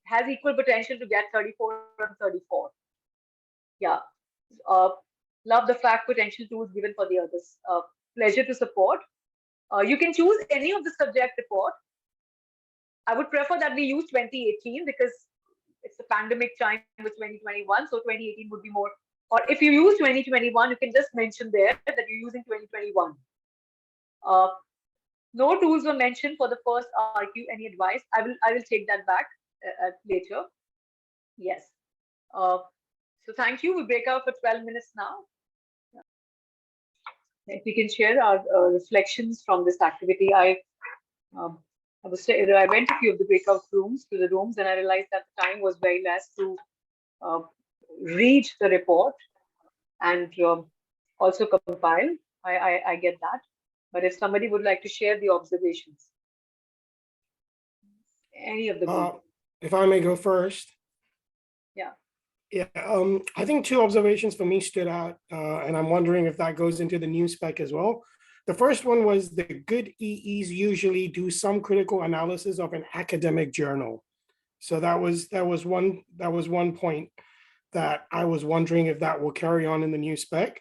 has equal potential to get 34 and 34. Yeah. Love the fact potential tools given for the others. Pleasure to support. You can choose any of the subject report. I would prefer that we use 2018 because it's the pandemic time with 2021. So 2018 would be more. Or if you use 2021, you can just mention there that you're using 2021. No tools were mentioned for the first RQ. Any advice? I will take that back later. Yes. So thank you. We break out for 12 minutes now. If we can share our reflections from this activity, I went to a few of the breakout rooms and I realized that the time was very less to read the report and also compile. I get that. But if somebody would like to share the observations, any of the group. If I may go first. Yeah. Yeah, I think 2 observations for me stood out, and I'm wondering if that goes into the new spec as well. The first one was the good EEs usually do some critical analysis of an academic journal. So that was one point that I was wondering if that will carry on in the new spec.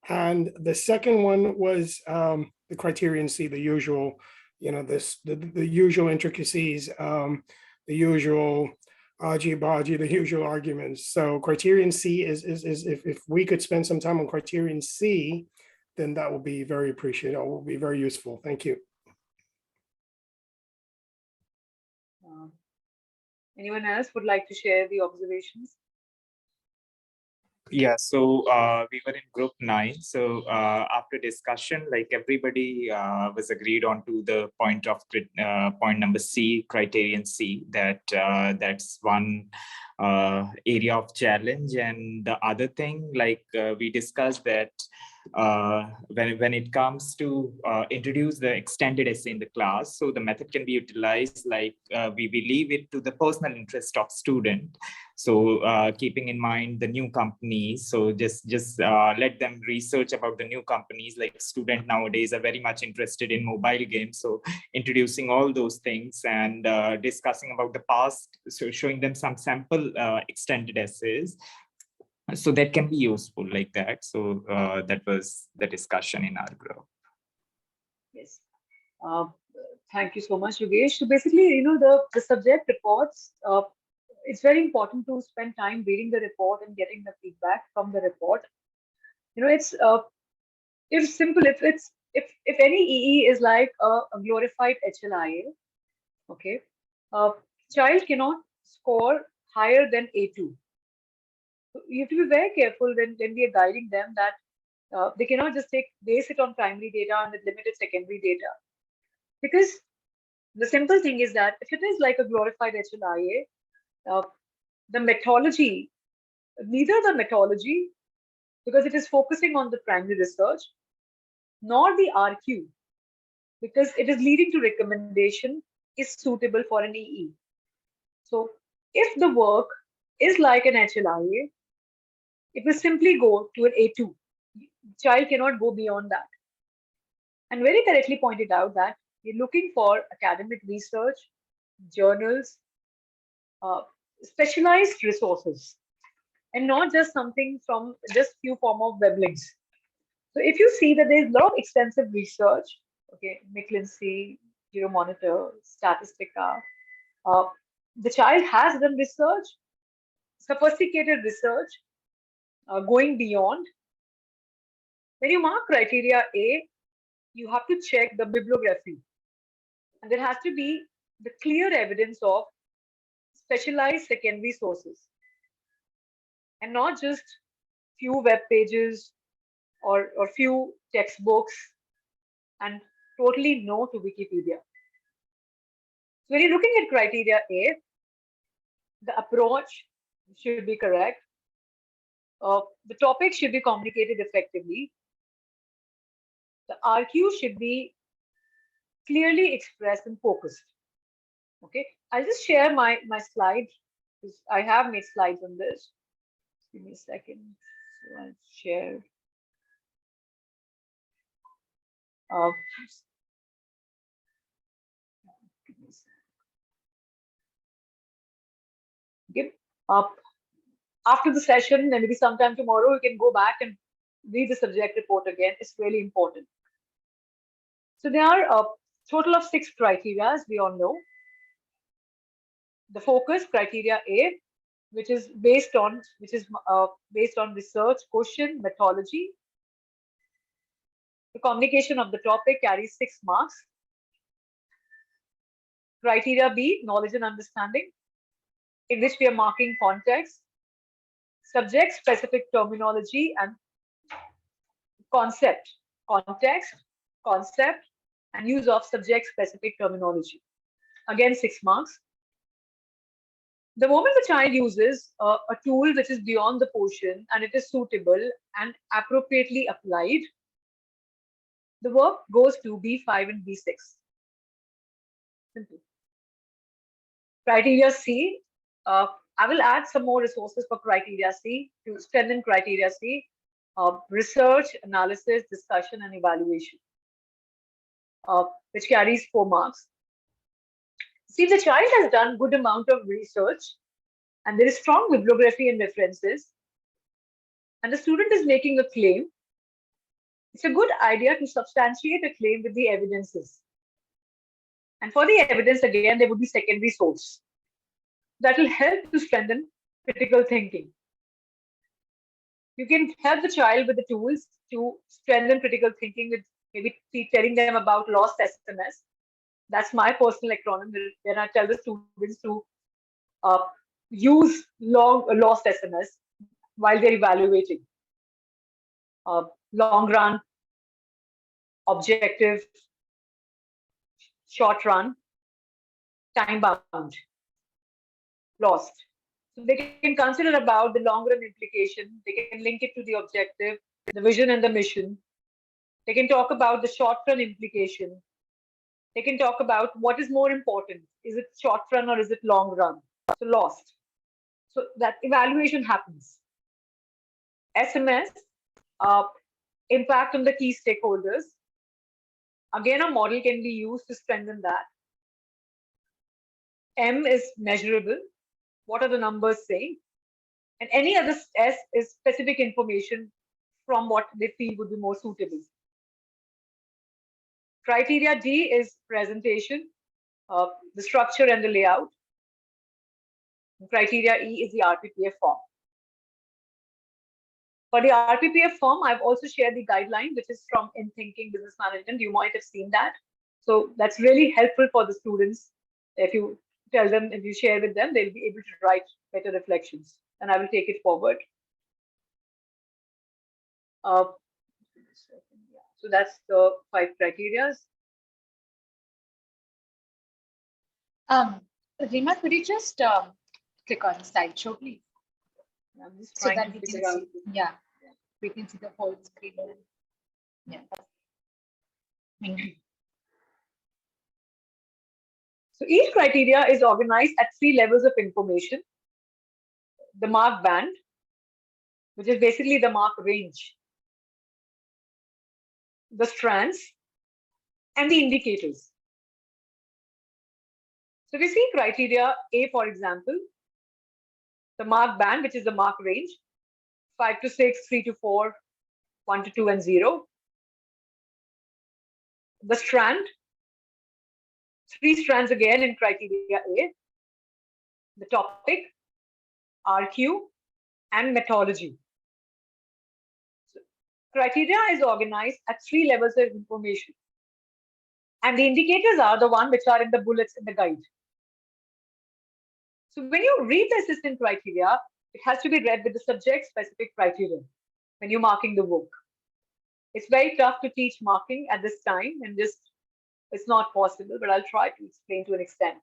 And the second one was the criterion C, the usual, the usual intricacies, the usual argy-bargy, the usual arguments. So criterion C is if we could spend some time on criterion C, then that will be very appreciated. It will be very useful. Thank you. Anyone else would like to share the observations? Yeah, so we were in group 9. So after discussion, like everybody was agreed on to the point number C, criterion C, that that's one area of challenge. And the other thing, like we discussed that when it comes to introduce the extended essay in the class, so the method can be utilized like we leave it to the personal interest of student. So keeping in mind the new companies, so just let them research about the new companies. Like students nowadays are very much interested in mobile games, so introducing all those things and discussing about the past, so showing them some sample extended essays. So that can be useful like that. So that was the discussion in our group. Yes. Thank you so much, Yogesh. So basically, the subject reports, it's very important to spend time reading the report and getting the feedback from the report. It's simple. If any EE is like a glorified HLIA, okay, child cannot score higher than A2. So you have to be very careful when we are guiding them that they cannot just base it on primary data and with limited secondary data. Because the simple thing is that if it is like a glorified HLIA, the methodology, neither the methodology, because it is focusing on the primary research, nor the RQ, because it is leading to recommendation, is suitable for an EE. So if the work is like an HLIA, it will simply go to an A2. Child cannot go beyond that. And very correctly pointed out that you're looking for academic research, journals, specialized resources, and not just something from just few form of web links. So if you see that there's a lot of extensive research, okay, McClinsey, Euromonitor, Statistica, the child has done research, sophisticated research, going beyond. When you mark criteria A, you have to check the bibliography. And there has to be the clear evidence of specialized secondary sources. And not just few web pages or few textbooks and totally no to Wikipedia. So when you're looking at criteria A, the approach should be correct. The topic should be communicated effectively. The RQ should be clearly expressed and focused. Okay, I'll just share my slide because I have made slides on this. Give me a second. So I'll share. Give up after the session, and maybe sometime tomorrow, you can go back and read the subject report again. It's really important. So there are a total of 6 criteria, as we all know. The focus criteria A, which is based on research, question, methodology. The communication of the topic carries 6 marks. Criteria B, knowledge and understanding, in which we are marking context, subject-specific terminology, and concept, context, concept, and use of subject-specific terminology. Again, 6 marks. The moment the child uses a tool which is beyond the portion and it is suitable and appropriately applied, the work goes to B5 and B6. Simple. Criteria C, I will add some more resources for criteria C to strengthen criteria C, research, analysis, discussion, and evaluation, which carries 4 marks. See, the child has done good amount of research and there is strong bibliography and references, and the student is making a claim. It's a good idea to substantiate a claim with the evidences. And for the evidence, again, there would be secondary source. That will help to strengthen critical thinking. You can help the child with the tools to strengthen critical thinking with maybe telling them about lost SMS. That's my personal acronym when I tell the students to use lost SMS while they're evaluating. Long run, objective, short run, time bound, lost. So they can consider about the long run implication. They can link it to the objective, the vision and the mission. They can talk about the short run implication. They can talk about what is more important. Is it short run or is it long run? So lost. So that evaluation happens. SMS, impact on the key stakeholders. Again, a model can be used to strengthen that. M is measurable. What are the numbers saying? And any other S is specific information from what they feel would be more suitable. Criteria D is presentation, the structure and the layout. And criteria E is the RPPF form. For the RPPF form, I've also shared the guideline, which is from In Thinking Business Management. You might have seen that. So that's really helpful for the students. If you tell them, if you share with them, they'll be able to write better reflections. And I will take it forward. So that's the 5 criteria. Rima, could you just click on slideshow, please? I'm just So trying that to we figure can out. see, yeah, we can see the whole screen. Yeah. So each criteria is organized at 3 levels of information. The mark band, which is basically the mark range, the strands, and the indicators. So we see criteria A, for example, the mark band, which is the mark range, 5 to 6, 3 to 4, 1 to 2, and 0. The strand, 3 strands again in criteria A, the topic, RQ, and methodology. So criteria is organized at 3 levels of information. And the indicators are the one which are in the bullets in the guide. So when you read the assessment criteria, it has to be read with the subject specific criteria when you're marking the work. It's very tough to teach marking at this time, and just it's not possible, but I'll try to explain to an extent.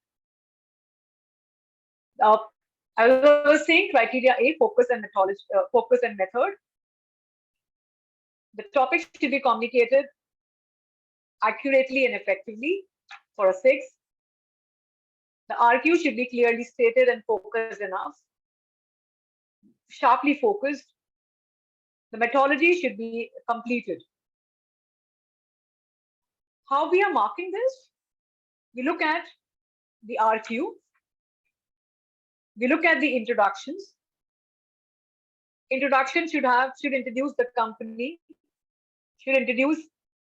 I was saying criteria A, focus and methodology, focus and method. The topic should be communicated accurately and effectively for a 6. The RQ should be clearly stated and focused enough, sharply focused. The methodology should be completed. How we are marking this? We look at the RQ. We look at the introductions. Introduction should introduce the company, should introduce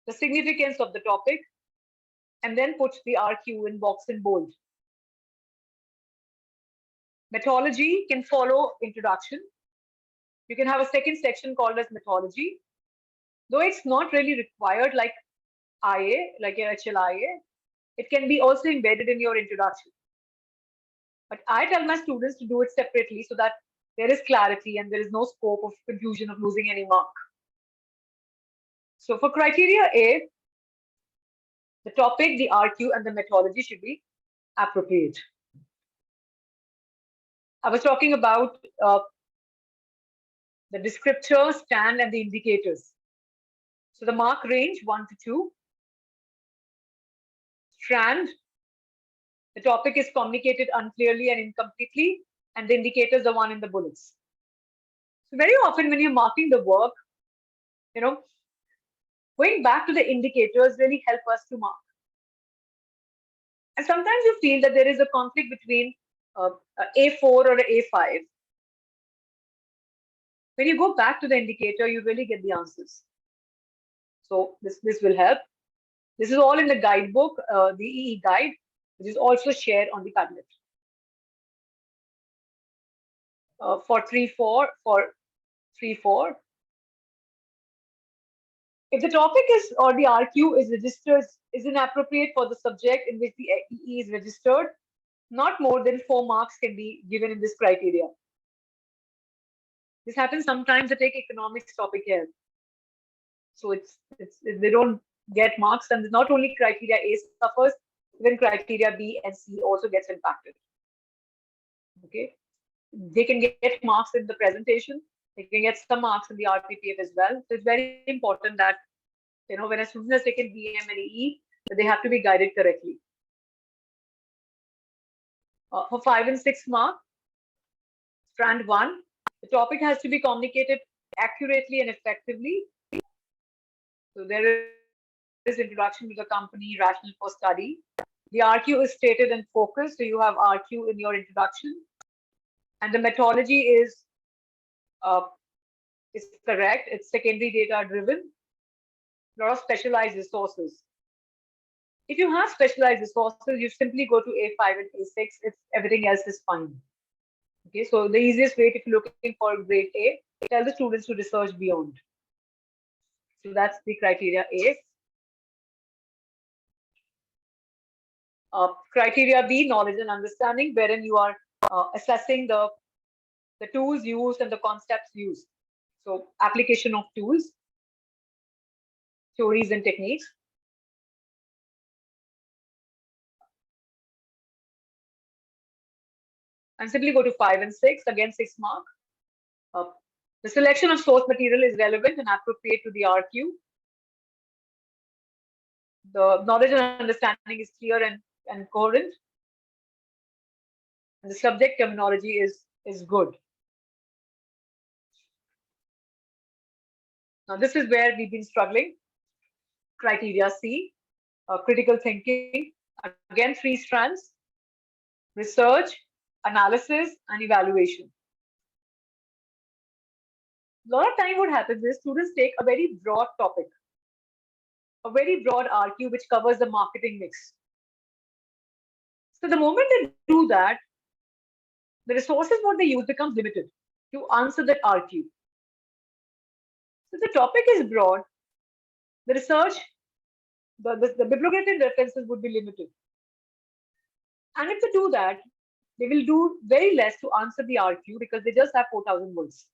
the significance of the topic, and then put the RQ in box and bold. Methodology can follow introduction. You can have a second section called as methodology. Though it's not really required like IA, like your HLIA, it can be also embedded in your introduction. But I tell my students to do it separately so that there is clarity and there is no scope of confusion of losing any mark. So for criteria A, the topic, the RQ, and the methodology should be appropriate. I was talking about the descriptor, stand, and the indicators. So the mark range 1 to 2. Strand, the topic is communicated unclearly and incompletely, and the indicators are one in the bullets. So very often when you're marking the work, going back to the indicators really help us to mark. And sometimes you feel that there is a conflict between A4 or A5. When you go back to the indicator, you really get the answers. So this will help. This is all in the guidebook, the EE guide, which is also shared on the Padlet. For 3-4, if the topic is or the RQ is registered, is inappropriate for the subject in which the EE is registered, not more than 4 marks can be given in this criteria. This happens sometimes. I take economics topic here, so they don't get marks, and not only criteria A suffers, even criteria B and C also gets impacted. Okay, they can get marks in the presentation. They can get some marks in the RPPF as well. So it's very important that when a student has taken BM and EE, they have to be guided correctly. For 5 and 6 mark, strand 1, the topic has to be communicated accurately and effectively. So there is introduction to the company, rationale for study. The RQ is stated and focused, so you have RQ in your introduction. And the methodology is is correct. It's secondary data driven. A lot of specialized resources. If you have specialized resources, you simply go to A5 and A6. Everything else is fine. Okay, so the easiest way, if you're looking for grade A, tell the students to research beyond. So that's the criteria A. Criteria B, knowledge and understanding, wherein you are assessing the tools used and the concepts used. So application of tools, theories and techniques. And simply go to 5 and 6, again 6 mark. The selection of source material is relevant and appropriate to the RQ. The knowledge and understanding is clear and coherent. And the subject terminology is good. Now this is where we've been struggling. Criteria C, critical thinking. Again, 3 strands: research, analysis, and evaluation. A lot of time what happens is students take a very broad topic, a very broad RQ which covers the marketing mix. So the moment they do that, the resources what they use becomes limited to answer that RQ. So the topic is broad, the research, the bibliographic references would be limited. And if they do that, they will do very less to answer the RQ because they just have 4,000 words.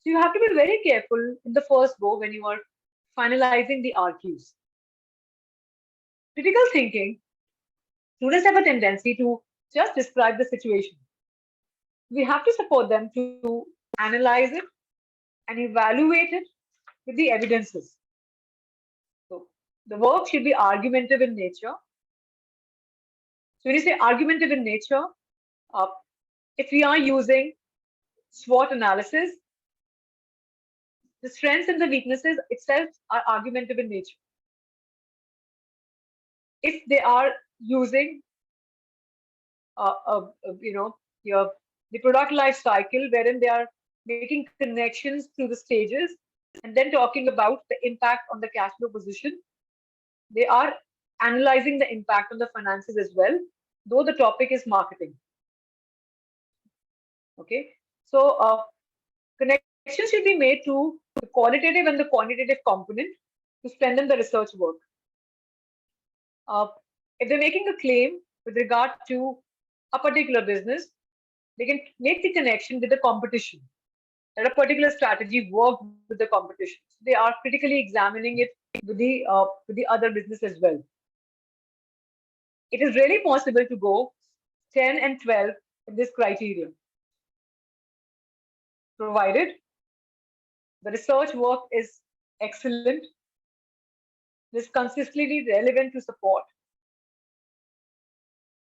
So you have to be very careful in the first go when you are finalizing the RQs. Critical thinking, students have a tendency to just describe the situation. We have to support them to analyze it and evaluate it with the evidences. So the work should be argumentative in nature. So when you say argumentative in nature, if we are using SWOT analysis, the strengths and the weaknesses itself are argumentative in nature. If they are using, the product life cycle, wherein they are making connections to the stages and then talking about the impact on the cash flow position, they are analyzing the impact on the finances as well, though the topic is marketing. Okay, so connections should be made to the qualitative and the quantitative component to strengthen the research work. If they're making a claim with regard to a particular business, they can make the connection with the competition. That a particular strategy worked with the competition. So they are critically examining it with the other business as well. It is really possible to go 10 and 12 in this criteria, provided the research work is excellent, is consistently relevant to support.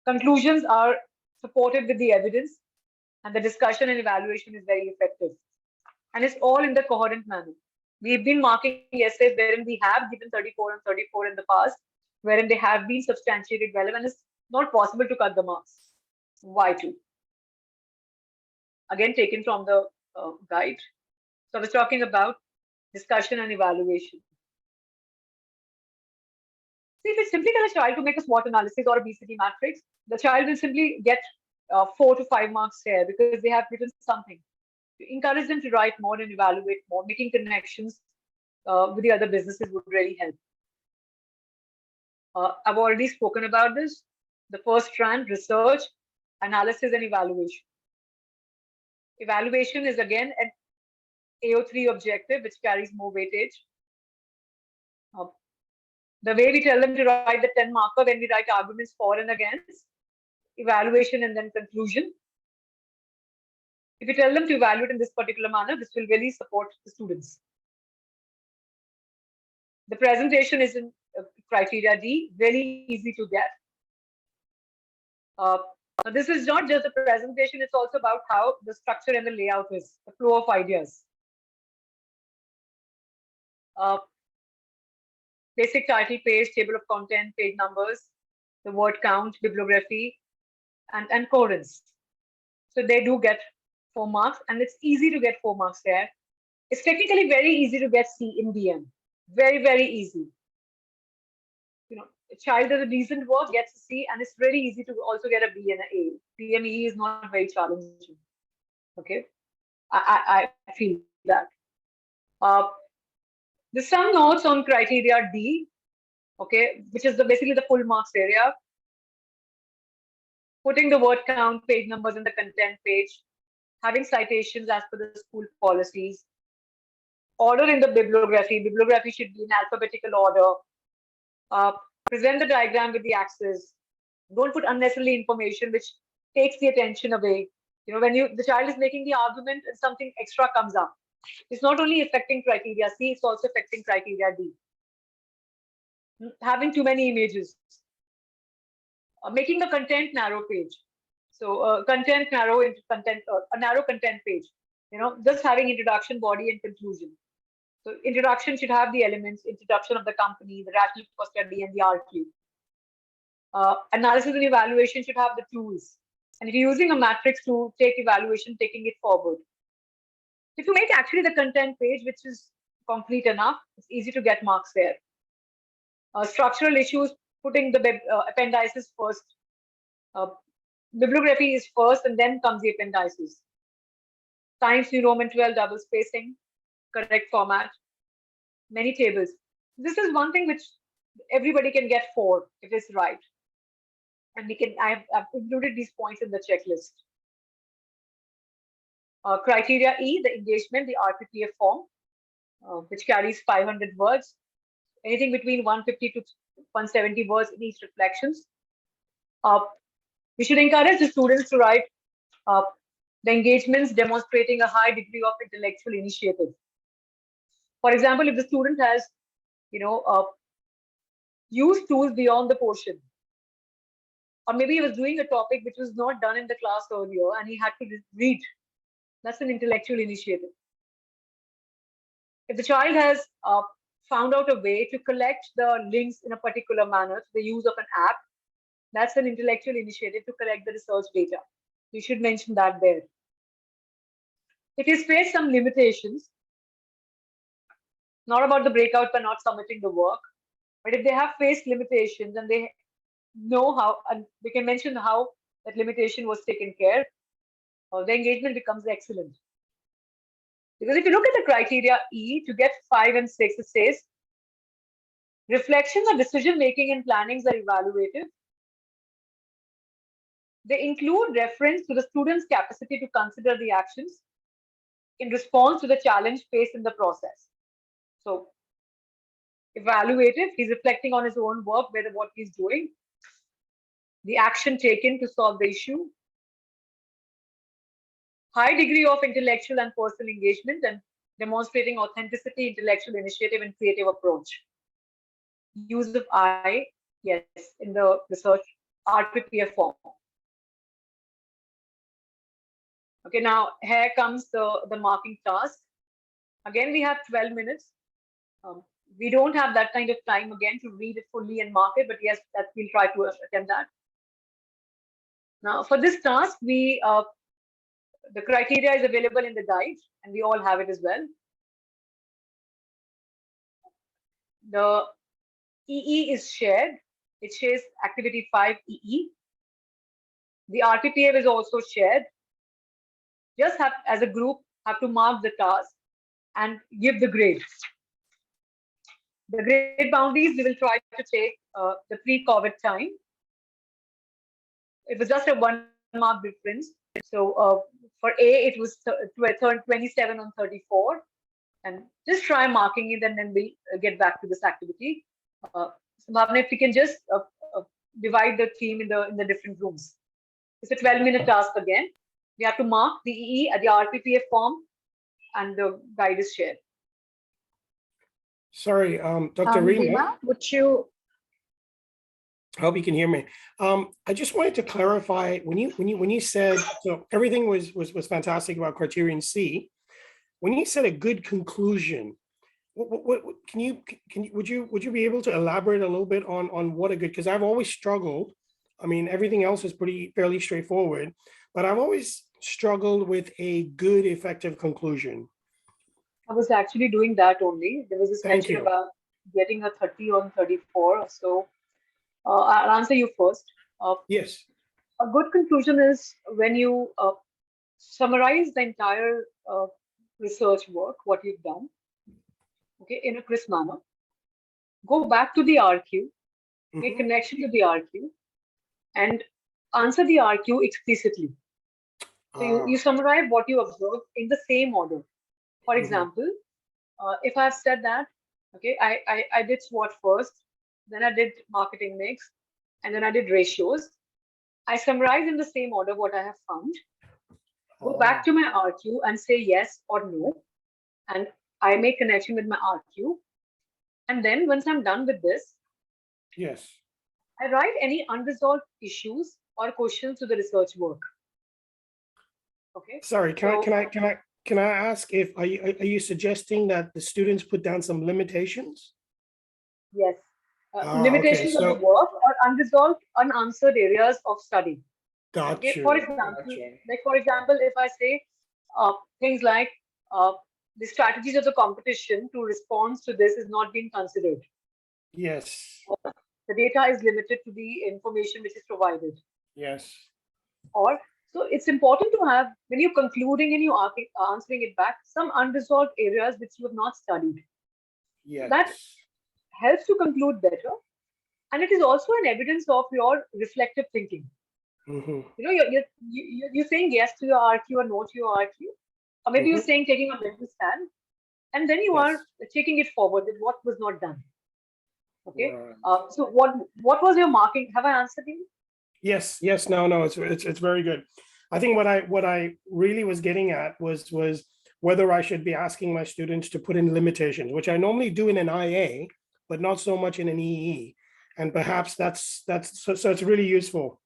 Conclusions are supported with the evidence, and the discussion and evaluation is very effective. And it's all in the coherent manner. We've been marking essays wherein we have given 34 and 34 in the past, wherein they have been substantiated well, and it's not possible to cut the marks. Why to? Again, taken from the guide. So I was talking about discussion and evaluation. See, if it's simply tell a child to make a SWOT analysis or a BCD matrix, the child will simply get 4 to 5 marks here because they have written something. To encourage them to write more and evaluate more, making connections with the other businesses would really help. I've already spoken about this. The first strand, research, analysis, and evaluation. Evaluation is again an AO3 objective, which carries more weightage. The way we tell them to write the 10 marker when we write arguments for and against, evaluation and then conclusion. If you tell them to evaluate in this particular manner, this will really support the students. The presentation is in criteria D, very easy to get. This is not just a presentation, it's also about how the structure and the layout is, the flow of ideas. Basic title page, table of content, page numbers, the word count, bibliography, and coherence. So they do get 4 marks, and it's easy to get 4 marks there. It's technically very easy to get C in DM. Very, very easy. You know, a child does a decent work, gets a C, and it's really easy to also get a B and an A. PME is not very challenging. Okay, I feel that. There's some notes on criteria D, okay, which is basically the full marks area. Putting the word count, page numbers in the content page, having citations as per the school policies, order in the bibliography. Bibliography should be in alphabetical order. Present the diagram with the axis. Don't put unnecessary information which takes the attention away. You know, when the child is making the argument and something extra comes up, it's not only affecting criteria C, it's also affecting criteria D. Having too many images. Making the content narrow page. So content narrow into content, a narrow content page. You know, just having introduction, body, and conclusion. So introduction should have the elements, introduction of the company, the rationale for study, and the RQ. Analysis and evaluation should have the tools. And if you're using a matrix to take evaluation, taking it forward. If you make actually the content page, which is complete enough, it's easy to get marks there. Structural issues, putting the appendices first. Bibliography is first, and then comes the appendices. Times New Roman 12, double spacing, correct format, many tables. This is one thing which everybody can get 4 if it's right. And I've included these points in the checklist. Criteria E, the engagement, the RPPF form, which carries 500 words, anything between 150 to 170 words in each reflections. We should encourage the students to write the engagements demonstrating a high degree of intellectual initiative. For example, if the student has, used tools beyond the portion, or maybe he was doing a topic which was not done in the class earlier and he had to read, that's an intellectual initiative. If the child has found out a way to collect the links in a particular manner, the use of an app, that's an intellectual initiative to collect the research data. You should mention that there. If he's faced some limitations, not about the breakout for not submitting the work, but if they have faced limitations and they know how, and they can mention how that limitation was taken care, the engagement becomes excellent. Because if you look at the criteria E, to get 5 and 6, it says, reflections on decision making and plannings are evaluative. They include reference to the student's capacity to consider the actions in response to the challenge faced in the process. So, evaluative, he's reflecting on his own work, whether what he's doing, the action taken to solve the issue, high degree of intellectual and personal engagement, and demonstrating authenticity, intellectual initiative, and creative approach. Use of I, yes, in the research RPPF form. Okay, now here comes the marking task. Again, we have 12 minutes. We don't have that kind of time again to read it fully and mark it, but yes, that we'll try to attempt that. Now, for this task, the criteria is available in the guide, and we all have it as well. The EE is shared. It shares activity 5 EE. The RPPF is also shared. Just have, as a group, have to mark the task and give the grade. The grade boundaries, we will try to take the pre-COVID time. It was just a 1 mark difference. So for A, it was 27 on 34. And just try marking it, and then we'll get back to this activity. So Bhavna, if we can just divide the team in the different rooms. It's a 12-minute task again. We have to mark the EE at the RPPF form, and the guide is shared. Sorry, Dr. Rima, would you? I hope you can hear me. I just wanted to clarify when you said, so everything was fantastic about criterion C. When you said a good conclusion, what would you be able to elaborate a little bit on what a good? Because I've always struggled. I mean, everything else is fairly straightforward, but I've always struggled with a good, effective conclusion? I was actually doing that only. There was this Thank mention you. about getting a 30 on 34. So I'll answer you first. Yes. A good conclusion is when you summarize the entire research work, what you've done, okay, in a crisp manner. Go back to the RQ, make connection to the RQ, and answer the RQ explicitly. So you summarize what you observed in the same order. For example, if I've said that, okay, I did SWOT first, then I did marketing mix, and then I did ratios. I summarize in the same order what I have found. Go back to my RQ and say yes or no, and I make connection with my RQ. And then once I'm done with this, yes, I write any unresolved issues or questions to the research work. Okay. Sorry, can I ask if are you suggesting that the students put down some limitations? Yes. Limitations of the work or unresolved, unanswered areas of study. Got Okay. you. For example, if I say things like the strategies of the competition to respond to this is not being considered. Yes. The data is limited to the information which is provided. Yes. Or so it's important to have, when you're concluding and you're answering it back, some unresolved areas which you have not studied. Yes. That helps to conclude better. And it is also an evidence of your reflective thinking. You know, you're saying yes to your RQ or no to your RQ. Or maybe you're saying taking a mental stand. And then you are taking it forward with what was not done. Okay. So what was your marking? Have I answered you? Yes. No, it's very good. I think what I really was getting at was whether I should be asking my students to put in limitations, which I normally do in an IA, but not so much in an EE. And perhaps that's so it's really useful.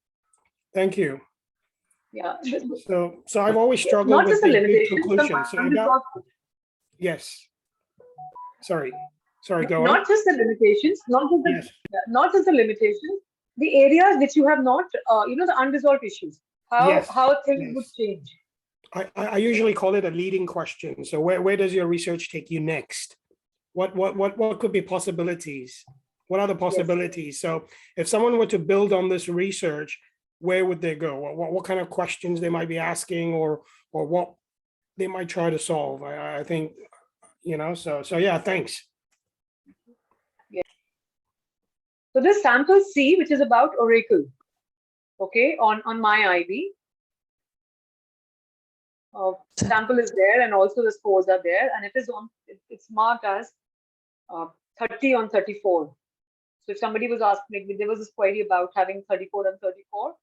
Thank you. Yeah. So I've always struggled with the good conclusion. So yes. Sorry, go on. Not just the limitations, not just the limitations, the areas which you have not, the unresolved issues, how things would change. I usually call it a leading question. So where does your research take you next? What could be possibilities? What are the possibilities? So if someone were to build on this research, where would they go? What kind of questions they might be asking, or what they might try to solve? I think, so yeah, thanks. So this sample C, which is about Oracle, okay, on my IB. Sample is there, and also the scores are there, and it's marked as 30 on 34. So if somebody was asking, there was this query about having 34 and 34.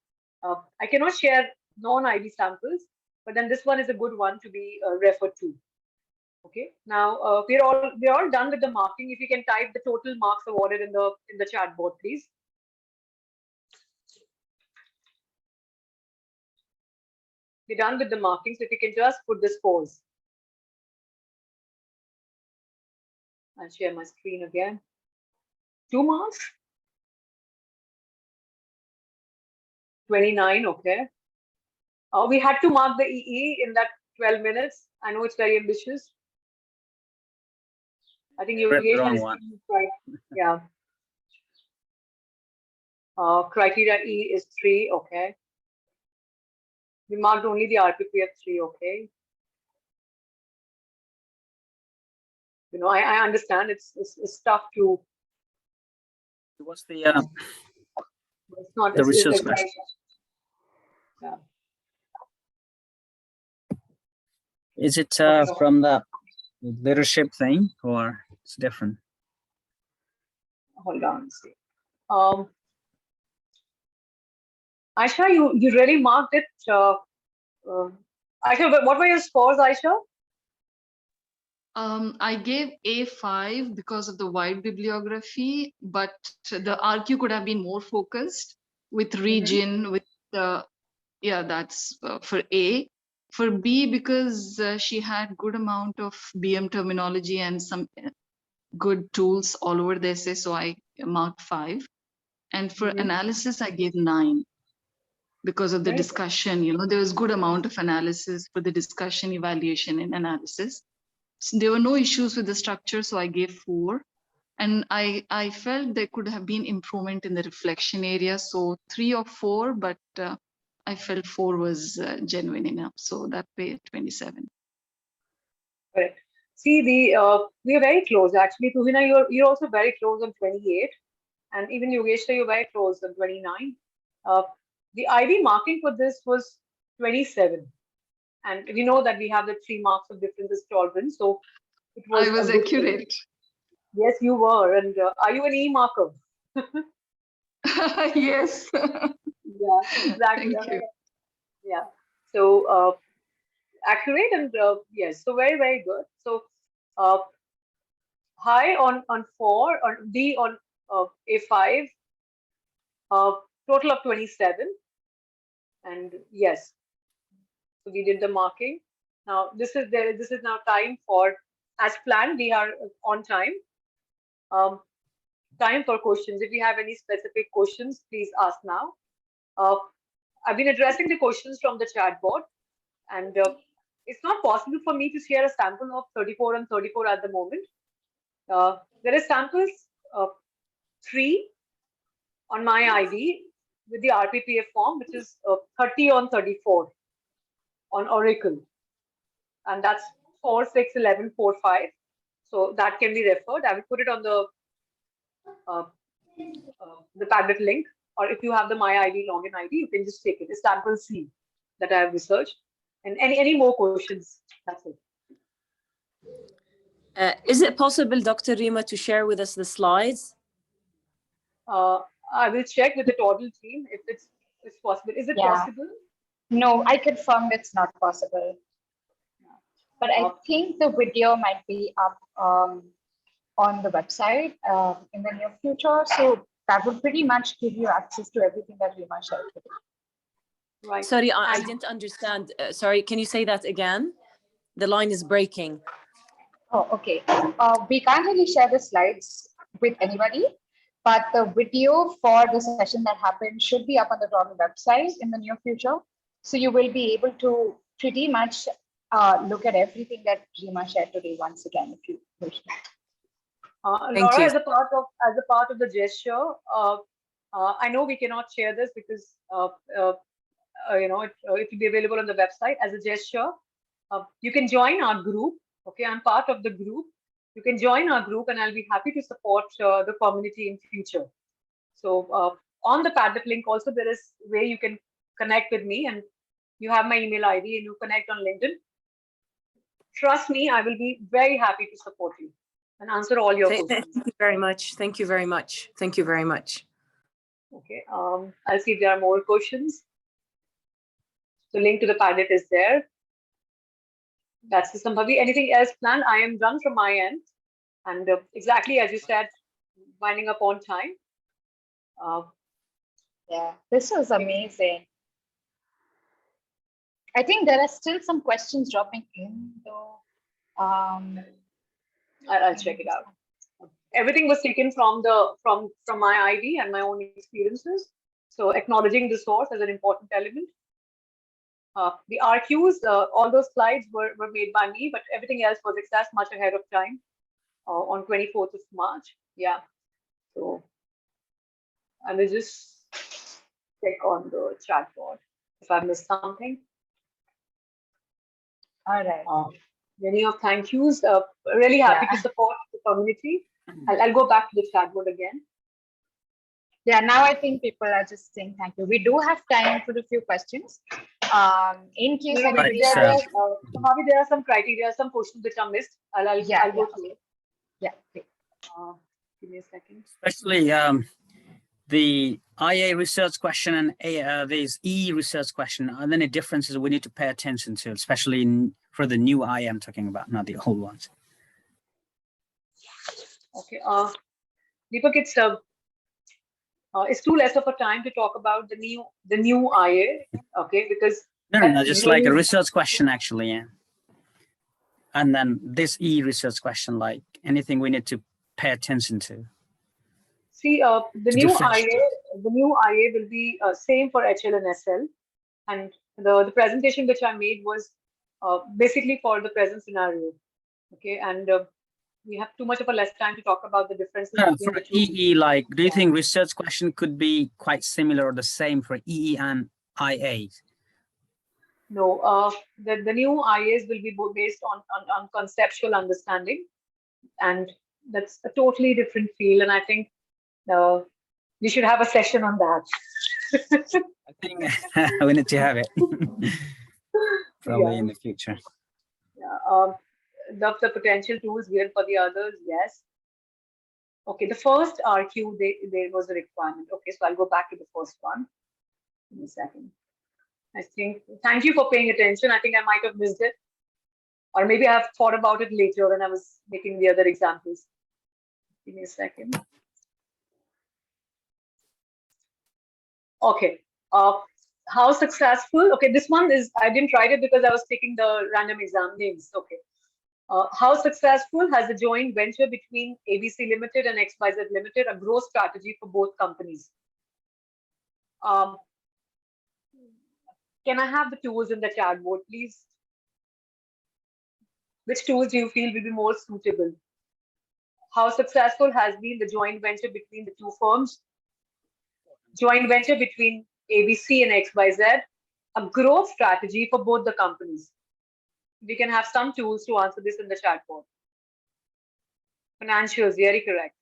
I cannot share non-IB samples, but then this one is a good one to be referred to. Okay. Now we're all done with the marking. If you can type the total marks awarded in the chat board, please. We're done with the marking, so if you can just put the scores. I'll share my screen again. 2 marks. 29. Okay. We had to mark the EE in that 12 minutes. I know it's very ambitious. I think your engagement is right. Yeah. Criteria E is 3. Okay. We marked only the RPPF 3. Okay. I understand it's tough to. What's the it's not the research question? Yeah. Is it from the leadership thing, or it's different? Hold on. Aisha, you really marked it. Aisha, what were your scores, Aisha? I gave A5 because of the wide bibliography, but the RQ could have been more focused with region, with that's for A. For B, because she had good amount of BM terminology and some good tools all over the essay, so I marked 5. And for analysis, I gave 9. because of the Right. discussion. You know, there was good amount of analysis for the discussion, evaluation, and analysis. So there were no issues with the structure, so I gave 4. And I felt there could have been improvement in the reflection area, so 3 or 4, but I felt 4 was genuine enough, so that way 27. Correct. See, we are very close actually. Tuhina, you're also very close on 28, and even Yogeshwar, you're very close on 29. The IB marking for this was 27, and we know that we have the 3 marks of difference as tolerance, so it was. I was a good thing. accurate. Yes, you were. And are you an E marker? Yes. Yeah, exactly. Thank you. Yeah. So accurate and yes, so very, very good. So high on 4, or D on A5, total of 27. And yes, so we did the marking. Now this is now time for, as planned, we are on time. Time for questions. If you have any specific questions, please ask now. I've been addressing the questions from the chat board, and it's not possible for me to share a sample of 34 and 34 at the moment. There are samples 3 on my ID with the RPPF form, which is 30 on 34 on Oracle, and that's 4, 6, 11, 4, 5. So that can be referred. I will put it on the Padlet link, or if you have the My ID login ID, you can just take it. It's sample C that I have researched. And any more questions? That's it. Is it possible, Dr. Rima, to share with us the slides? I will check with the Toddle team if it's possible. Is it possible? No, I confirm it's not possible. But I think the video might be up on the website in the near future. So that would pretty much give you access to everything that Rima shared today. Right. Sorry, I didn't understand. Sorry, can you say that again? The line is breaking. Oh, okay. We can't really share the slides with anybody, but the video for the session that happened should be up on the Toddle website in the near future. So you will be able to pretty much look at everything that Rima shared today once again, if you wish. Laura, as a part of the gesture, I know we cannot share this because it will be available on the website. As a gesture, you can join our group. Okay, I'm part of the group. You can join our group, and I'll be happy to support the community in future. So on the Padlet link, also there is where you can connect with me, and you have my email ID, and you connect on LinkedIn. Trust me, I will be very happy to support you and answer all your questions. Thank you very much. Thank you very much. Thank you very much. Okay, I'll see if there are more questions. The link to the Padlet is there. That's the Sambhavi. Anything else planned? I am done from my end. And exactly as you said, winding up on time. Yeah, this was amazing. I think there are still some questions dropping in, though. I'll check it out. Everything was taken from my ID and my own experiences. So acknowledging the source as an important element. The RQs, all those slides were made by me, but everything else was accessed much ahead of time on 24th of March. Yeah. So I will just check on the chat board if I missed something. All right. Many of thank yous. Really happy to support the community. I'll go back to the chat board again. Yeah, now I think people are just saying thank you. We do have time for a few questions. In case there are some criteria, some questions which are missed. I'll go through it. Yeah. Okay. Give me a second. Especially the IA research question and this E research question. Are there any differences we need to pay attention to, especially for the new IA I'm talking about, not the old ones? Okay. Deepak, it's too less of a time to talk about the new IA. Okay, because no, just like a research question actually, yeah. And then this E research question, like anything we need to pay attention to. See, the new IA, the new IA will be same for HL and SL. And the presentation which I made was basically for the present scenario. Okay, and we have too much of a less time to talk about the differences between For the two. EE, like, do you think research question could be quite similar or the same for EE and IA? No, the new IAs will be based on conceptual understanding, and that's a totally different field. And I think we should have a session on that. I think we need to have it probably in the future. Yeah, the potential tools given for the others, yes. Okay, the first RQ, there was a requirement. Okay, so I'll go back to the first one. Give me a second. I think, thank you for paying attention. I think I might have missed it. Or maybe I've thought about it later when I was making the other examples. Give me a second. Okay, how successful? Okay, this one is, I didn't write it because I was taking the random exam names. Okay. How successful has the joint venture between ABC Limited and XYZ Limited a growth strategy for both companies? Can I have the tools in the chat board, please? Which tools do you feel will be more suitable? How successful has been the joint venture between the two firms? Joint venture between ABC and XYZ, a growth strategy for both the companies. We can have some tools to answer this in the chat board. Financials, very correct.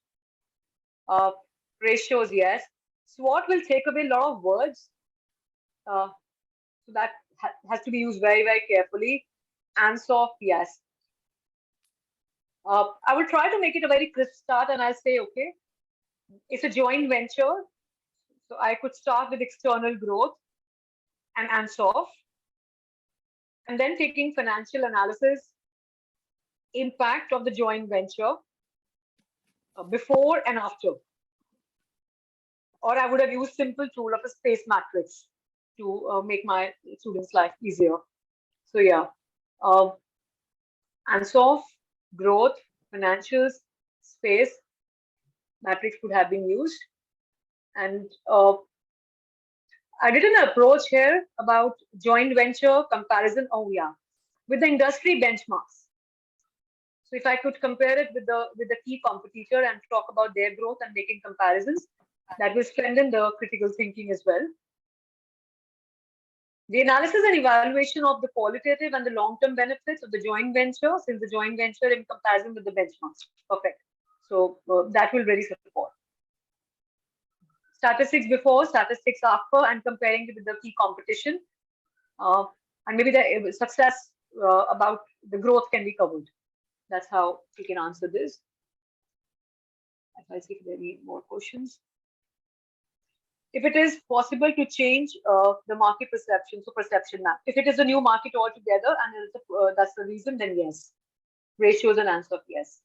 Ratios, yes. SWOT will take away a lot of words. So that has to be used very, very carefully. ANSOF, yes. I will try to make it a very crisp start, and I'll say, okay, it's a joint venture. So I could start with external growth and ANSOF, and then taking financial analysis, impact of the joint venture before and after. Or I would have used simple tool of a space matrix to make my students' life easier. So yeah, ANSOF, growth, financials, space matrix could have been used. And I did an approach here about joint venture comparison. Oh yeah, with the industry benchmarks. So if I could compare it with the key competitor and talk about their growth and making comparisons, that will strengthen the critical thinking as well. The analysis and evaluation of the qualitative and the long-term benefits of the joint venture, since the joint venture in comparison with the benchmarks. Perfect. So that will really support. Statistics before, statistics after, and comparing it with the key competition. And maybe the success about the growth can be covered. That's how we can answer this. I'll see if there are any more questions. If it is possible to change the market perception, so perception map. If it is a new market altogether and that's the reason, then yes. Ratios and ANSOF, yes.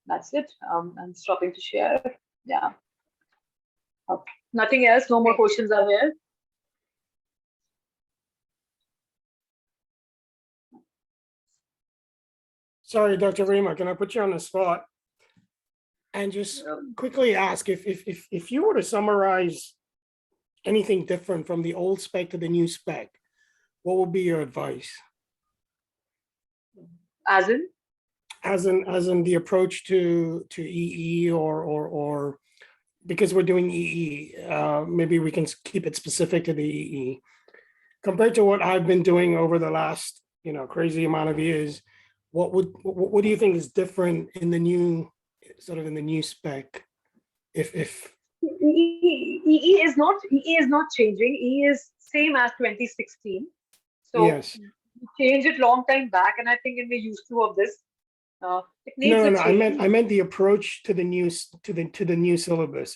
That's it. I'm stopping to share. Yeah. Okay. Nothing else. No more questions are there. Sorry, Dr. Rima, can I put you on the spot and just quickly ask if you were to summarize anything different from the old spec to the new spec, what would be your advice? As in? As in the approach to EE or because we're doing EE, maybe we can keep it specific to the EE. Compared to what I've been doing over the last, crazy amount of years, what do you think is different in the new, sort of in the new spec? If EE is not changing. EE is same as 2016. So yes, we changed it long time back, and I think in the used to of this, it needs no, a change. I meant the approach to the new syllabus.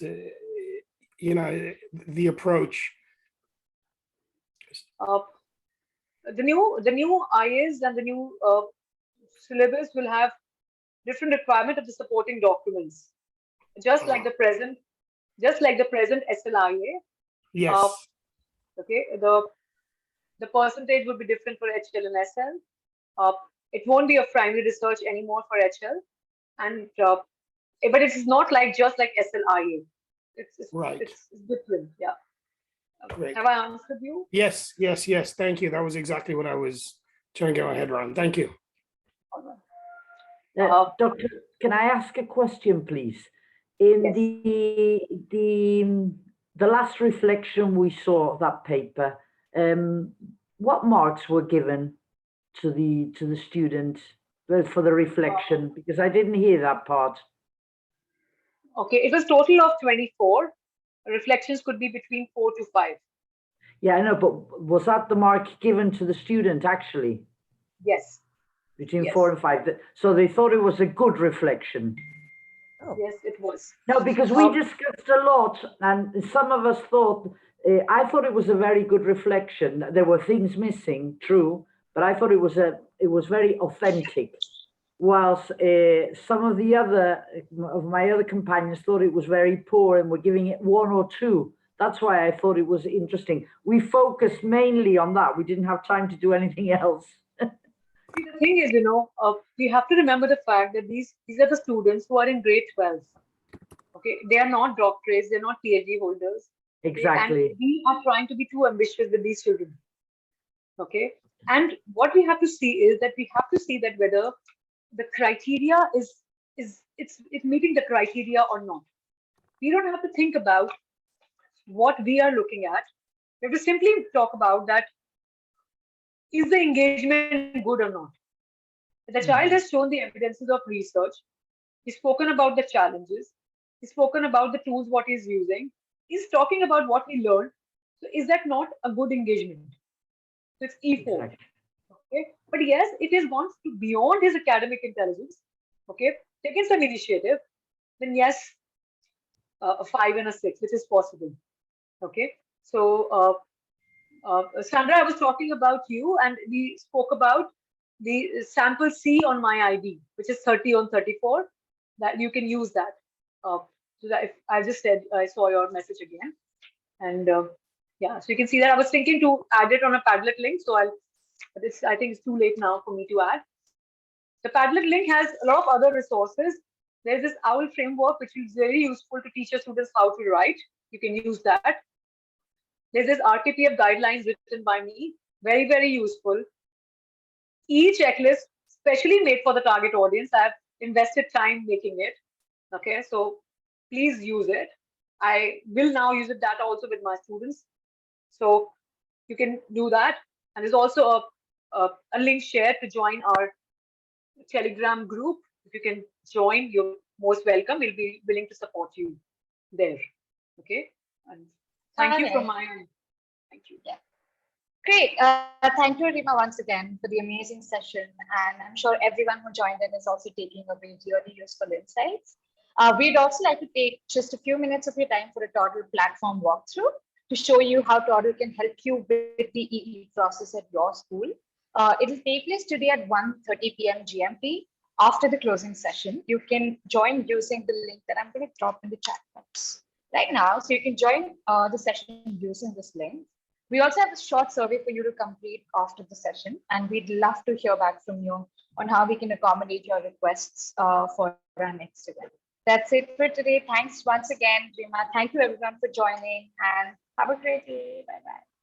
The approach. The new IAs and the new syllabus will have different requirement of the supporting documents, just like the present SLIA. Yes. Okay. The percentage would be different for HL and SL. It won't be a primary research anymore for HL, and but it is not just like SLIA. Right. It's different. Yeah. Great. Have I answered you? Yes, yes, yes. Thank you. That was exactly what I was trying to get my head around. Thank you. Doctor, can I ask a question, please? In Yes. the last reflection we saw of that paper, what marks were given to the students for the reflection? Because I didn't hear that part. Okay, it was total of 24. Reflections could be between 4 to 5. Yeah, I know, but was that the mark given to the student actually? Yes. Between Yes. 4 and 5. So they thought it was a good reflection. Yes, it was. No, because we discussed a lot, and some of us thought, I thought it was a very good reflection. There were things missing, true, but I thought it was very authentic. Whilst some of my other companions thought it was very poor and were giving it 1 or 2. That's why I thought it was interesting. We focused mainly on that. We didn't have time to do anything else. See, the thing is, we have to remember the fact that these are the students who are in grade 12. Okay, they are not doctorates, they're not PhD holders. Exactly. And we are trying to be too ambitious with these children. Okay, and what we have to see is that we have to see that whether the criteria is it's meeting the criteria or not. We don't have to think about what we are looking at. We have to simply talk about that. Is the engagement good or not? The child has shown the evidences of research. He's spoken about the challenges. He's spoken about the tools, what he's using. He's talking about what he learned. So is that not a good engagement? So it's E4. Exactly. Okay. But yes, it has gone beyond his academic intelligence. Okay. Taken some initiative. Then yes, a 5 and a 6, which is possible. Okay. So Sandra, I was talking about you, and we spoke about the sample C on my IB, which is 30 on 34. That you can use that. So that if I just said I saw your message again, and yeah, so you can see that I was thinking to add it on a Padlet link. So but I think it's too late now for me to add. The Padlet link has a lot of other resources. There's this OWL framework, which is very useful to teach your students how to write. You can use that. There's this RTPF guidelines written by me, very, very useful. E-checklist, specially made for the target audience. I've invested time making it. Okay, so please use it. I will now use that also with my students. So you can do that. And there's also a link shared to join our Telegram group. If you can join, you're most welcome. We'll be willing to support you there. Okay. And thank you from my end. Thank you. Yeah. Great. Thank you, Rima, once again for the amazing session. And I'm sure everyone who joined in is also taking away really useful insights. We'd also like to take just a few minutes of your time for a Toddle platform walkthrough to show you how Toddle can help you with the EE process at your school. It'll take place today at 1:30 p.m. GMT after the closing session. You can join using the link that I'm going to drop in the chat box right now. So you can join the session using this link. We also have a short survey for you to complete after the session, and we'd love to hear back from you on how we can accommodate your requests for our next event. That's it for today. Thanks once again, Rima. Thank you everyone for joining, and have a great day. Bye-bye.